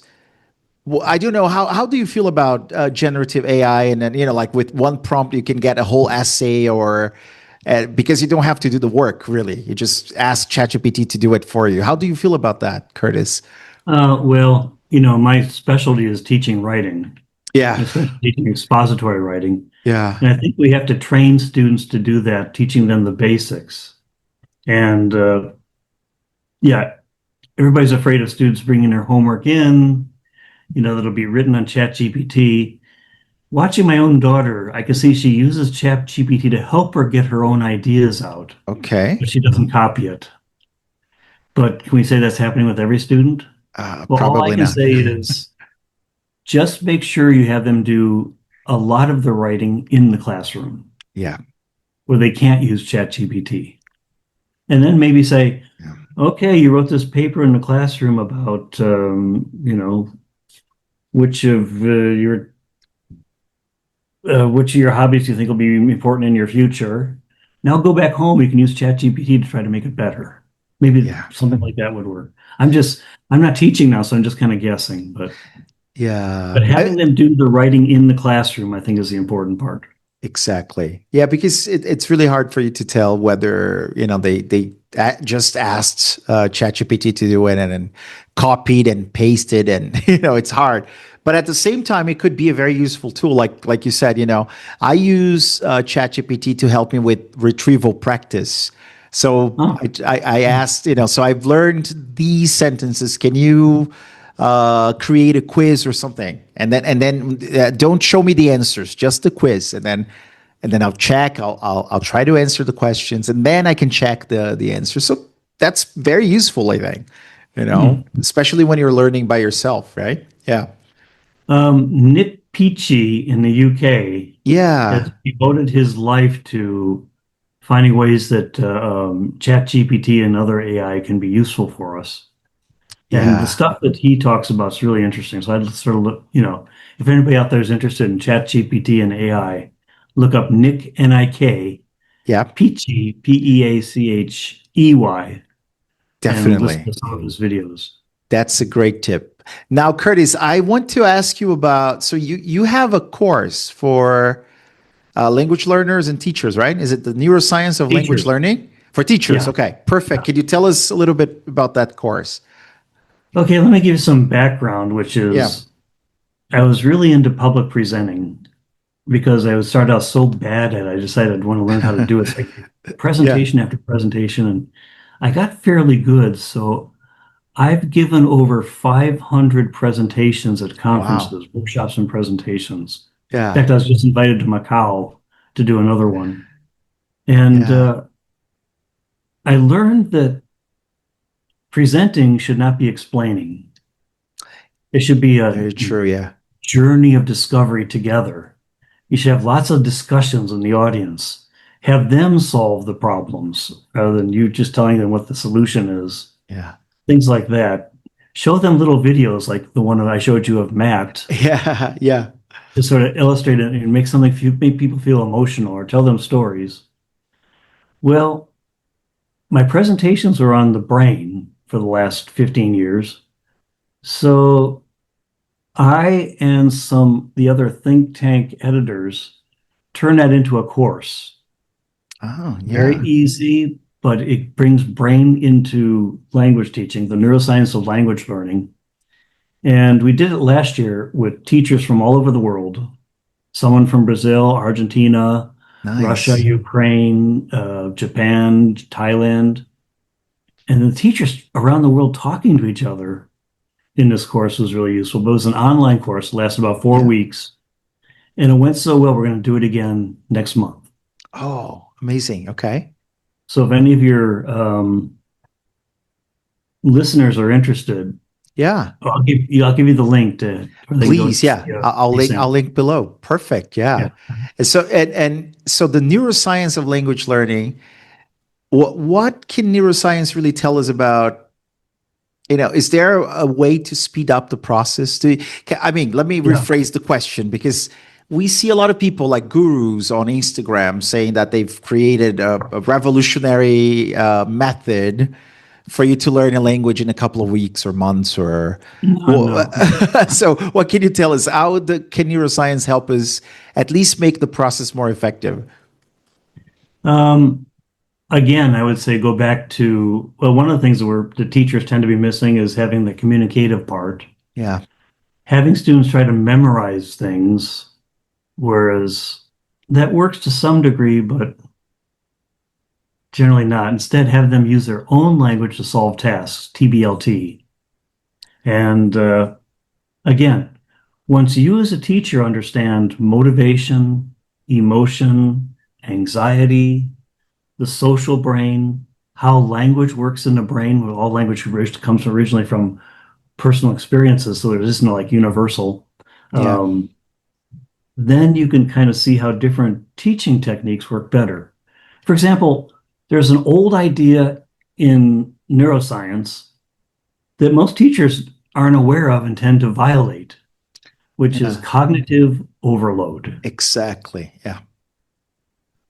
well, I don't know how do you feel about generative AI, and then like with one prompt you can get a whole essay, or because you don't have to do the work really, you just ask ChatGPT to do it for you. How do you feel about that, Curtis? Well, my specialty is teaching writing, Yeah, especially teaching expository writing. yeah, And I think we have to train students to do that, teaching them the basics. And yeah, everybody's afraid of students bringing their homework in, that'll be written on ChatGPT. Watching my own daughter, I can see she uses ChatGPT to help her get her own ideas out, okay, but she doesn't copy it. But can we say that's happening with every student? Well, all I probably can not. say is just make sure you have them do a lot of the writing in the classroom Yeah, where they can't use ChatGPT. And then maybe say, yeah, okay, you wrote this paper in the classroom about, which of which of your hobbies do you think will be important in your future? Now go back home. You can use ChatGPT to try to make it better. Maybe yeah, something like that would work. I'm not teaching now, so I'm just kind of guessing. But yeah. having them do the writing in the classroom, I think, is the important part. Exactly. Yeah, because it's really hard for you to tell whether they just asked ChatGPT to do it and then copied and pasted, and it's hard. But at the same time, it could be a very useful tool. Like you said, I use ChatGPT to help me with retrieval practice. So Oh, I asked, so I've learned these sentences. Can you create a quiz or something, and then don't show me the answers, just the quiz, and then I'll check. I'll try to answer the questions, and then I can check the answers. So that's very useful, I think. hmm. Especially when you're learning by yourself, right? Yeah, Nick Peachy in the UK has yeah, devoted his life to finding ways that ChatGPT and other AI can be useful for us. And the yeah, stuff that he talks about is really interesting. So I'd sort of look, if anybody out there is interested in ChatGPT and AI, look up Nick Nik yeah. Peachy Peachey and listen Definitely. to some of his videos. That's a great tip. Now, Curtis, I want to ask you about. So you have a course for language learners and teachers, right? Is it the Neuroscience of Language Teachers, Learning for teachers? yeah, Okay, perfect. yeah. Can you tell us a little bit about that course? Okay, let me give you some background, which Yeah. is I was really into public presenting because I was started out so bad at it. I decided I'd want to learn how to do it. So Yeah. presentation after presentation, and I got fairly good. So I've given over 500 presentations at Wow. conferences, workshops, and presentations. In Yeah. fact, I was just invited to Macau to do another one. And Yeah. I learned that presenting should not be explaining. It should be a Very true. Yeah. journey of discovery together. You should have lots of discussions in the audience. Have them solve the problems rather than you just telling them what the solution is. Yeah. Things like that. Show them little videos like the one that I showed you of Matt Yeah. Yeah. to sort of illustrate it and make make people feel emotional or tell them stories. Well, my presentations were on the brain for the last 15 years. So I and the other think tank editors turned that into a course. Oh, Very yeah. easy, but it brings brain into language teaching, the neuroscience of language learning. And we did it last year with teachers from all over the world, someone from Brazil, Argentina, Russia, Nice. Ukraine, Japan, Thailand, and the teachers around the world talking to each other in this course was really useful. But it was an online course, lasted about four Yeah. weeks, and it went so well. We're going to do it again next month. Oh, amazing. Okay. So if any of your listeners are interested, Yeah. I'll give you the link to where they can go Please, see yeah. a I'll free link. I'll sample. link below. Perfect. Yeah. Yeah. And so the neuroscience of language learning. What can neuroscience really tell us about? Is there a way to speed up the process? I mean, let me Yeah. rephrase the question because we see a lot of people like gurus on Instagram saying that they've created a revolutionary method for you to learn a language in a couple of weeks or months or No, well, no. so what can you tell us? Can neuroscience help us at least make the process more effective? Um, Again, I would say go back to, well, one of the things that the teachers tend to be missing is having the communicative part. Yeah. Having students try to memorize things, whereas that works to some degree, but generally not. Instead, have them use their own language to solve tasks, TBLT. And again, once you as a teacher understand motivation, emotion, anxiety, the social brain, how language works in the brain, well, all language comes originally from personal experiences, so there isn't no like universal. Yeah. Um, then you can kind of see how different teaching techniques work better. For example, there's an old idea in neuroscience that most teachers aren't aware of and tend to violate, which is Yeah. cognitive overload. Exactly. Yeah.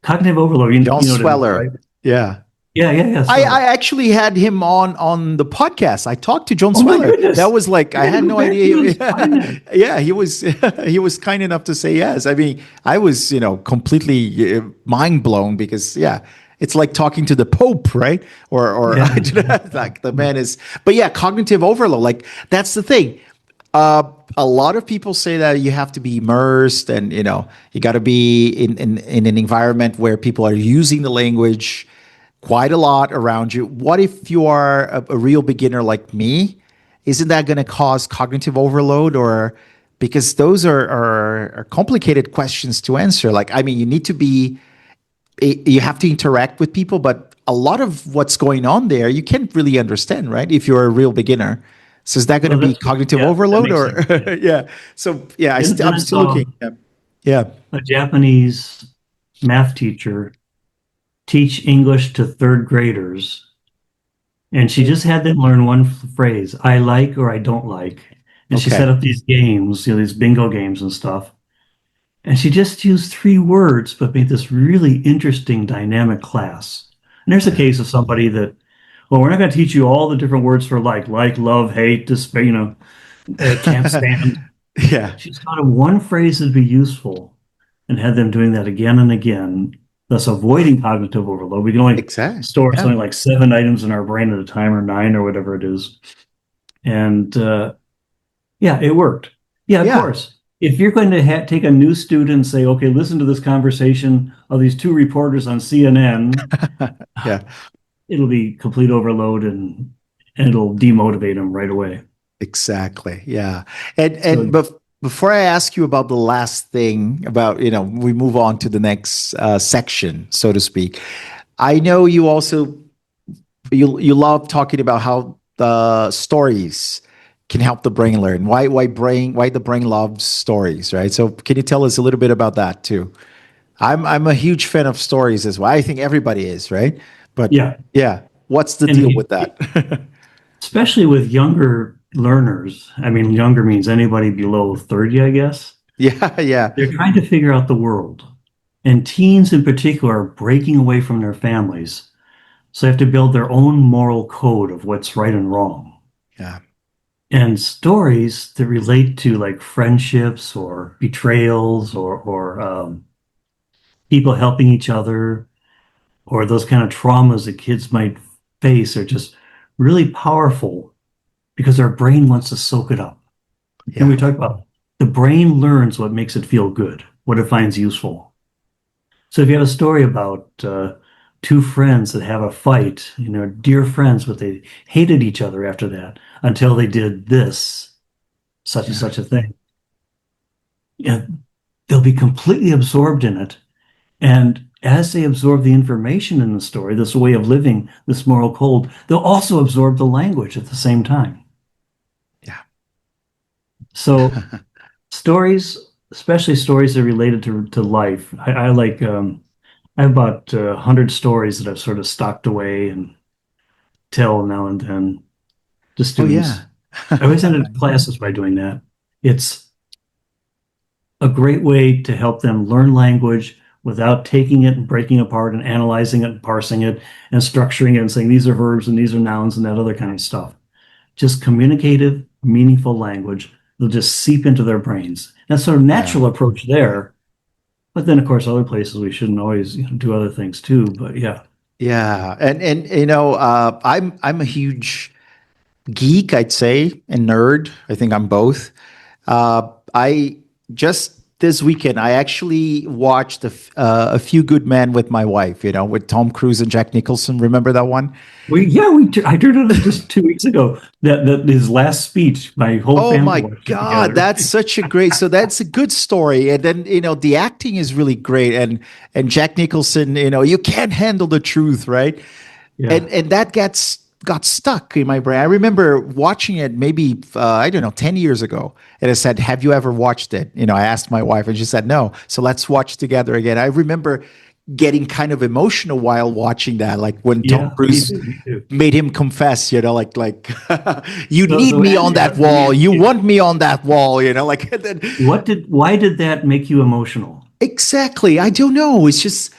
Cognitive overload, John you know what it is, right? Sweller. Yeah. Yeah, yeah, yeah, I Sweller. actually had him on the podcast. I talked to John Oh my Sweller. That goodness. was like I I got to had go no back through idea. and find that. Yeah, he was he was kind enough to say yes. I mean, I was completely mind blown because yeah, it's like talking to the Pope, right? Or Yeah, like the man is. But yeah, cognitive overload. Like that's the thing. A lot of people say that you have to be immersed and you got to be in an environment where people are using the language quite a lot around you. What if you are a real beginner like me? Isn't that going to cause cognitive overload or because those are complicated questions to answer? Like, I mean, you have to interact with people, but a lot of what's going on there, you can't really understand, right? If you're a real beginner. So is that going to well, be that's cognitive yeah, that overload makes or sense. Yeah. yeah? So yeah, Then I'm I still saw looking. Yeah. Yeah. a Japanese math teacher teach English to third graders, and she just had them learn one phrase, I like or I don't like. And she set Okay. up these games, these bingo games and stuff. And she just used three words, but made this really interesting dynamic class. And there's a Yeah. case of somebody that, well, we're not going to teach you all the different words for like, love, hate, despair, can't stand. Yeah. She's taught them one phrase that'd be useful and had them doing that again and again, thus avoiding cognitive overload. We can only Exactly. store Yeah. something like 7 items in our brain at a time or 9 or whatever it is. And yeah, it worked. Yeah, of Yeah. course. If you're going to take a new student and say, okay, listen to this conversation of these two reporters on CNN, Yeah. it'll be complete overload and it'll demotivate them right away. Exactly. Yeah. And So but before I ask you about the last thing about, we move on to the next section, so to speak. I know you also you love talking about how the stories can help the brain learn. Why the brain loves stories, right? So can you tell us a little bit about that too? I'm a huge fan of stories as well. I think everybody is, right? But yeah, yeah, what's the and deal with that? especially with younger learners, I mean, younger means anybody below 30, I guess. Yeah, yeah, They're trying to figure out the world. And teens in particular are breaking away from their families. So they have to build their own moral code of what's right and wrong. yeah, And stories that relate to like friendships or betrayals or people helping each other or those kind of traumas that kids might face are just really powerful because our brain wants to soak it up. And we yeah, talk about the brain learns what makes it feel good, what it finds useful. So if you have a story about two friends that have a fight, dear friends, but they hated each other after that until they did this, such and yeah, such a thing. Yeah, they'll be completely absorbed in it. And as they absorb the information in the story, this way of living, this moral code, they'll also absorb the language at the same time. Yeah. So stories, especially stories that are related to life, I like, I have about 100 stories that I've sort of stocked away and tell now and then to Oh students. yeah. I always end up classes by doing that. It's a great way to help them learn language without taking it and breaking it apart and analyzing it and parsing it and structuring it and saying these are verbs and these are nouns and that other kind of stuff. Just communicative, meaningful language. They'll just seep into their brains. That's sort of Yeah. natural approach there. But then, of course, other places we shouldn't always do other things too. But yeah, Yeah. And I'm a huge geek, I'd say, and nerd. I think I'm both. I just this weekend I actually watched a Few Good Men with my wife. With Tom Cruise and Jack Nicholson. Remember that one? I turned it on just 2 weeks ago. That his last speech, my whole Oh family my watched it God, together. that's such a great. So that's a good story, and then the acting is really great, and Jack Nicholson, you can't handle the truth, right? Yeah, And that gets got stuck in my brain. I remember watching it maybe I don't know 10 years ago, and I said, "Have you ever watched it?" I asked my wife, and she said, "No." So let's watch together again. I remember getting kind of emotional while watching that, like when Tom yeah, me Cruise too, me too. made him confess, like you need So me on Andrea, that let me wall, ask you you, want me on that wall, like then, why did that make you emotional? exactly. I don't know. It's just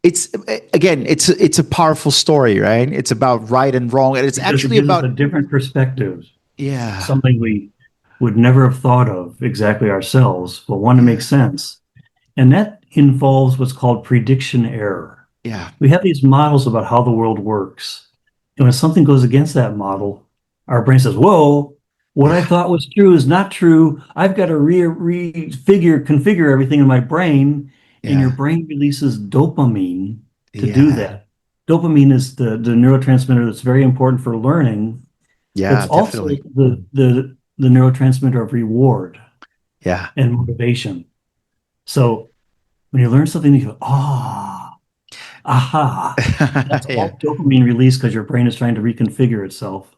it's again, it's a powerful story, right? It's about right and wrong, and it's Because it actually gives us a about different perspective, yeah, something we would never have thought of exactly ourselves, but one that yeah, makes sense. And that involves what's called prediction error. yeah, We have these models about how the world works. And when something goes against that model, our brain says, whoa, what I yeah, thought was true is not true. I've got to configure everything in my brain. And your yeah, brain releases dopamine to do yeah, that. Dopamine is the neurotransmitter that's very important for learning, but it's yeah, also definitely, the neurotransmitter of reward yeah, and motivation. So when you learn something, you go, ah, aha. That's yeah, all dopamine release because your brain is trying to reconfigure itself,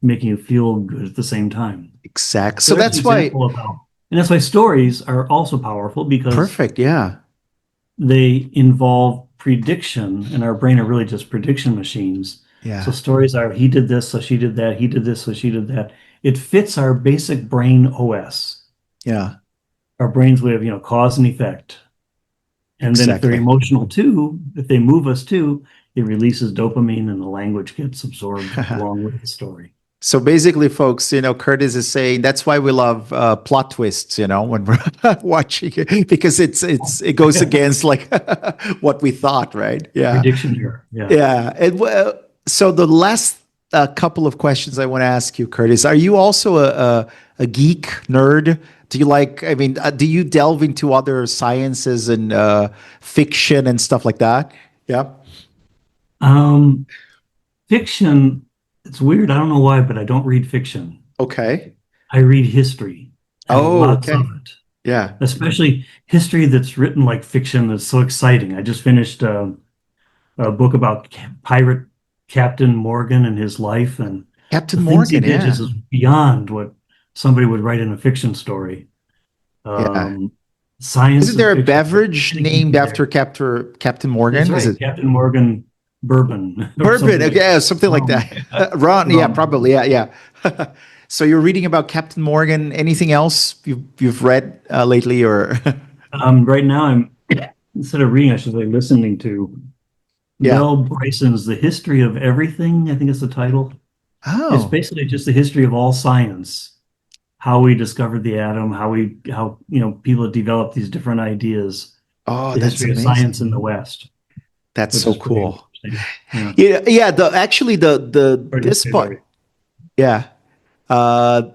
making you feel good at the same time. exact. So So there's an that's why example of how, and that's why stories are also powerful because perfect. Yeah, they involve prediction, and our brain are really just prediction machines. So yeah, stories are he did this, so she did that, he did this, so she did that. It fits our basic brain OS. yeah, Our brains we have, cause and effect. And then if they're exactly. emotional too, if they move us too, it releases dopamine and the language gets absorbed along with the story. So basically, folks, Curtis is saying that's why we love plot twists, when we're watching it, because it goes against like what we thought, right? Yeah, Prediction here. Yeah. yeah. And so the last couple of questions I want to ask you, Curtis, are you also a geek nerd? Do you like? I mean, do you delve into other sciences and fiction and stuff like that? Yeah. Um, Fiction, it's weird. I don't know why, but I don't read fiction. Okay. I read history and Oh, lots of okay. it, Yeah. especially history that's written like fiction that's so exciting. I just finished a book about pirate Captain Morgan and his life, and the Captain things he Morgan. did Yeah. just is beyond what somebody would write in a fiction story. Yeah. Um, Science Isn't and there a fiction, beverage everything you named can after there. Captain That's Morgan? Is right, it Captain Morgan Bourbon or bourbon? something Okay, like yeah, that. something like Rum, that. Ron, yeah, rum. probably, yeah, yeah. So you're reading about Captain Morgan. Anything else you've read lately, or Right now, I'm instead of reading, I should say listening to yeah? Mel Bryson's "The History of Everything." I think is the title. It's Oh, basically just the history of all science, how we discovered the atom, how people have developed these different ideas, oh, the that's history of science amazing. in the West, That's which so is pretty cool. interesting. Yeah, Yeah, yeah. The actually the pretty this favorite. yeah. Uh,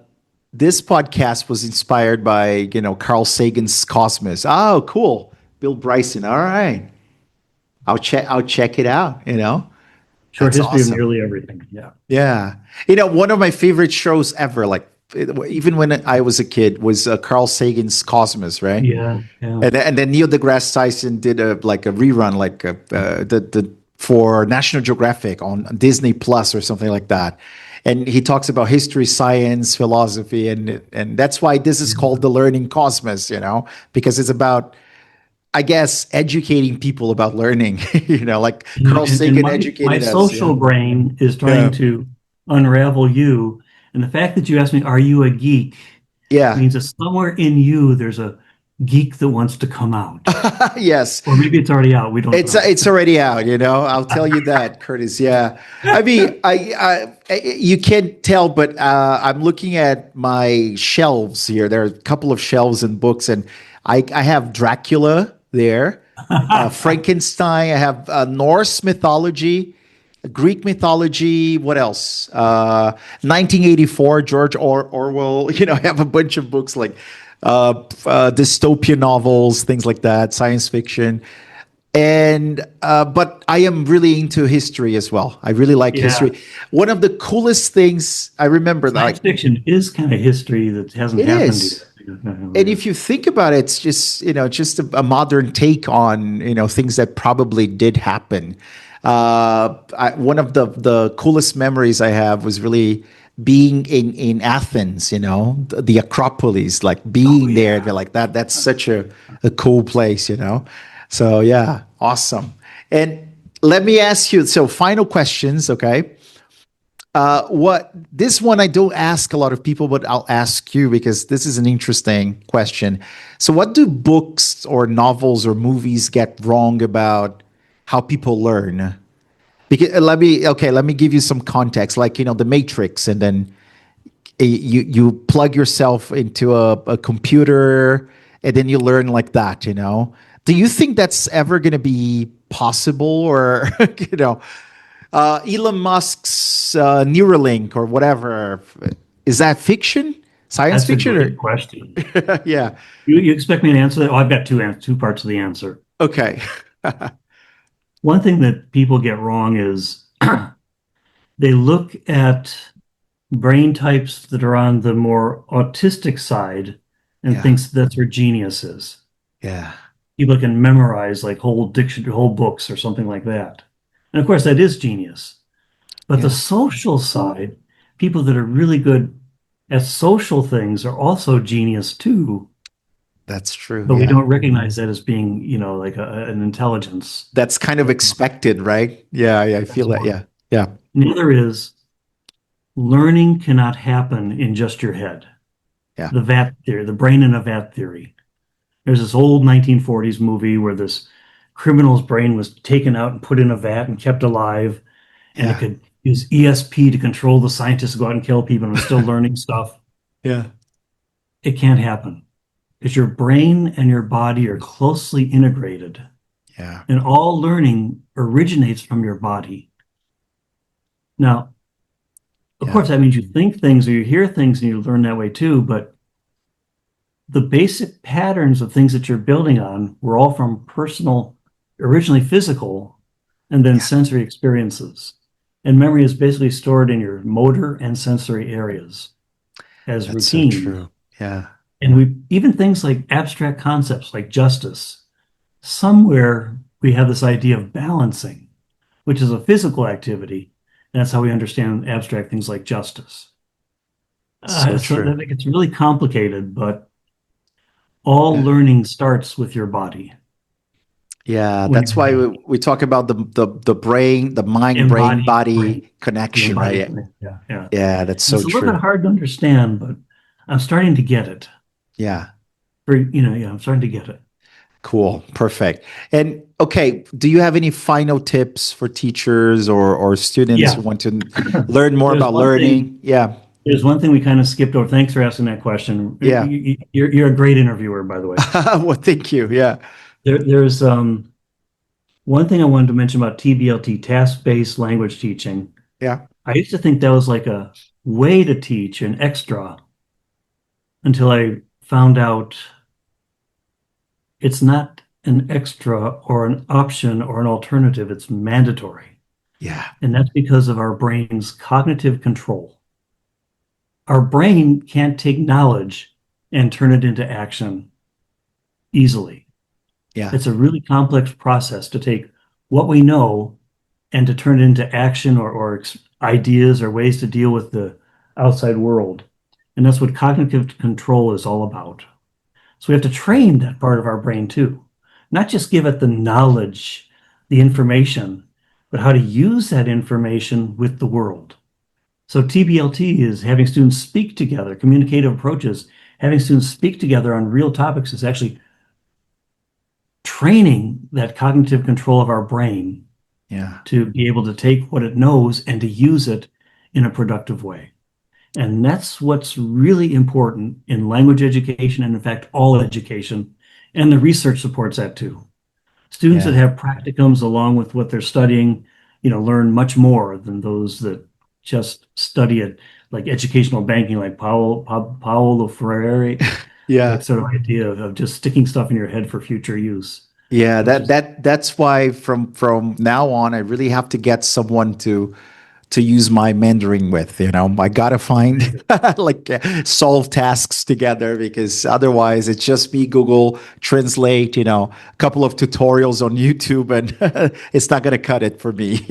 this podcast was inspired by Carl Sagan's Cosmos. Oh, cool. Bill Bryson. All right. I'll check it out, Short That's history of awesome. nearly everything. Yeah. Yeah. One of my favorite shows ever, like even when I was a kid, was Carl Sagan's Cosmos, right? Yeah, yeah. And then Neil deGrasse Tyson did like a rerun, like the for National Geographic on Disney Plus or something like that. And he talks about history, science, philosophy, and that's why this is called the learning cosmos, because it's about, I guess, educating people about learning. Like Carl And Sagan my educated us. Yeah, social brain is yeah, trying to unravel you. And the fact that you asked me, are you a geek, yeah. means that somewhere in you there's a geek that wants to come out. Yes. Or maybe it's already out. We don't know. It's already out, I'll tell you that, Curtis. Yeah, I mean, you can't tell, but I'm looking at my shelves here. There are a couple of shelves and books, and I have Dracula there, Frankenstein. I have Norse mythology, Greek mythology. What else? 1984, George Orwell. I have a bunch of books like dystopian novels, things like that, science fiction. And but I am really into history as well. I really like Yeah. history. One of the coolest things I remember, Science like, fiction is kind of history that hasn't it happened is. And yet. if you think about it, it's just just a modern take on things that probably did happen. One of the coolest memories I have was really being in Athens. The Acropolis, like Oh, being there, yeah. they're like that's such a cool place. So yeah, awesome. And let me ask you, so final questions, okay? What this one I don't ask a lot of people, but I'll ask you because this is an interesting question. So, what do books or novels or movies get wrong about how people learn? Because let me give you some context, like the Matrix, and then you plug yourself into a computer, and then you learn like that. Do you think that's ever going to be possible, or you know? Elon Musk's Neuralink or whatever. Is that fiction? Science That's a fiction great or question. yeah. You expect me to answer that? Oh, I've got two parts of the answer. Okay. One thing that people get wrong is they look at brain types that are on the more autistic side and Yeah. thinks that's where genius is. Yeah. People can memorize like whole books or something like that. And of course, that is genius. But the Yeah. social side, people that are really good at social things are also genius too, That's true. but we Yeah. don't recognize that as being, like an intelligence. That's kind of expected, right? Yeah, yeah, I That's feel that. one. Yeah. Yeah. And the other is learning cannot happen in just your head. Yeah. The vat theory, the brain in a vat theory. There's this old 1940s movie where this criminal's brain was taken out and put in a vat and kept alive, and it Yeah. could use ESP to control the scientists to go out and kill people and was still learning stuff. Yeah. It can't happen because your brain and your body are closely integrated, Yeah. and all learning originates from your body. Now, of Yeah. course, that means you think things or you hear things and you learn that way too, but the basic patterns of things that you're building on were all from personal, originally physical, and then Yeah. sensory experiences. And memory is basically stored in your motor and sensory areas as That's so routines. true. Yeah. And we even things like abstract concepts like justice, somewhere we have this idea of balancing, which is a physical activity. And that's how we understand abstract things like justice. So So true. that gets really complicated, but all Yeah. learning starts with your body Yeah, when that's you're why young. we talk about the brain, the mind brain Embodied brain, body the connection, embodied right? brain. Yeah, yeah. Yeah, that's And so it's a little bit true. hard to understand, but I'm starting to get it. Yeah, Yeah, I'm starting to get it. cool. Perfect. And okay, do you have any final tips for teachers or students who Yeah. want to learn more There's about one thing. learning? Yeah. There's one thing we kind of skipped over. Thanks for asking that question. Yeah. You're a great interviewer, by the way. Well, thank you. Yeah. There's one thing I wanted to mention about TBLT, task-based language teaching. Yeah. I used to think that was like a way to teach an extra until I found out it's not an extra or an option or an alternative, it's mandatory. Yeah. And that's because of our brain's cognitive control. our brain can't take knowledge and turn it into action easily. Yeah. It's a really complex process to take what we know and to turn it into action or ideas or ways to deal with the outside world. And that's what cognitive control is all about. So we have to train that part of our brain too, not just give it the knowledge, the information, but how to use that information with the world. So TBLT is having students speak together, communicative approaches, having students speak together on real topics is actually training that cognitive control of our brain Yeah. to be able to take what it knows and to use it in a productive way. And that's what's really important in language education and, in fact, all education. And the research supports that too. Students that Yeah. have practicums along with what they're studying, learn much more than those that just study it like educational banking, like Paulo Freire, Yeah. that sort of idea of just sticking stuff in your head for future use, Yeah, which is that's why from now on I really have to get someone to use my Mandarin with, I gotta find like solve tasks together because otherwise it's just me Google Translate, a couple of tutorials on YouTube and it's not gonna cut it for me.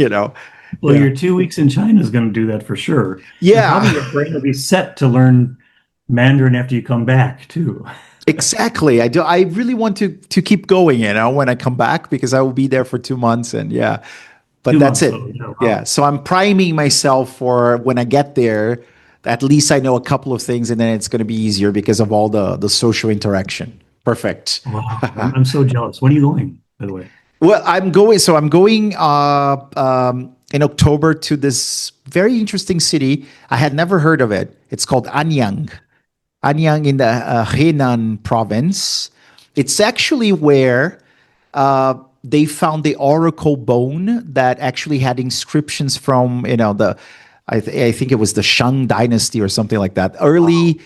well, Yeah. your 2 weeks in China is going to do that for sure. And probably Yeah. your brain will be set to learn Mandarin after you come back too. Exactly. I really want to keep going, when I come back because I will be there for 2 months and yeah. But Two that's months. it. Oh, yeah, Yeah. wow. So I'm priming myself for when I get there. At least I know a couple of things, and then it's going to be easier because of all the social interaction. Perfect. Wow. I'm so jealous. When are you going, by the way? Well, I'm going. So I'm going in October to this very interesting city. I had never heard of it. It's called Anyang. Anyang in the Henan province. It's actually where they found the oracle bone that actually had inscriptions from I think it was the Shang dynasty or something like that. Wow. Early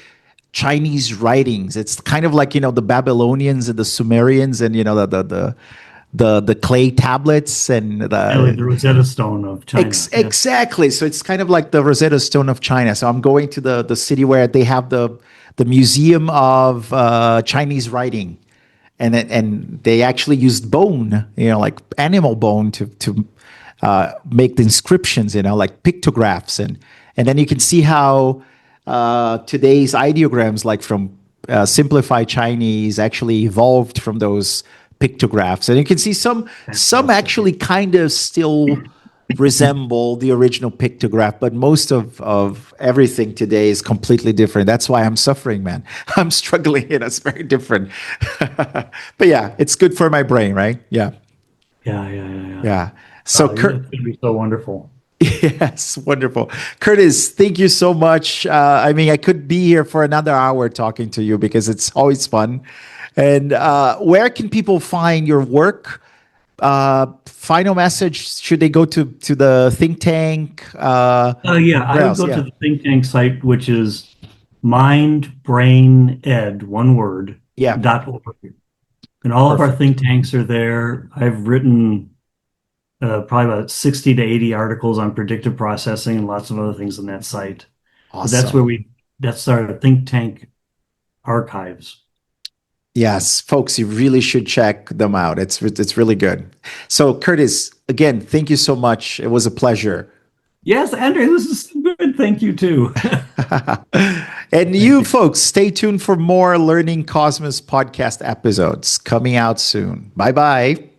Chinese writings. It's kind of like the Babylonians and the Sumerians and the clay tablets and Yeah, like the the Rosetta Stone of China. Yeah. exactly. So it's kind of like the Rosetta Stone of China. So I'm going to the city where they have the museum of Chinese writing, and they actually used bone, like animal bone to make the inscriptions, like pictographs, and then you can see how today's ideograms, like from simplified Chinese, actually evolved from those pictographs, and you can see some Fantastic. actually kind of still resemble the original pictograph, but most of everything today is completely different. That's why I'm suffering, man. I'm struggling. It's very different. But yeah, it's good for my brain, right? Yeah. Yeah, yeah, yeah, yeah. Yeah. So Wow, it's Kurt, going to be so wonderful. yes, wonderful. Curtis, thank you so much. I mean, I could be here for another hour talking to you because it's always fun. And where can people find your work? Final message: should they go to the think tank? Yeah, Where I would else? go to Yeah, the think tank site, which is mindbrained, one word, yeah, .org. And all of our perfect, think tanks are there. I've written probably about 60 to 80 articles on predictive processing and lots of other things on that site. But awesome. that's our think tank archives. Yes, folks, you really should check them out. It's really good. So, Curtis, again, thank you so much. It was a pleasure. Yes, Andrew, this is good. Thank you too. And Thank you you. folks, stay tuned for more Learning Cosmos podcast episodes coming out soon. Bye bye.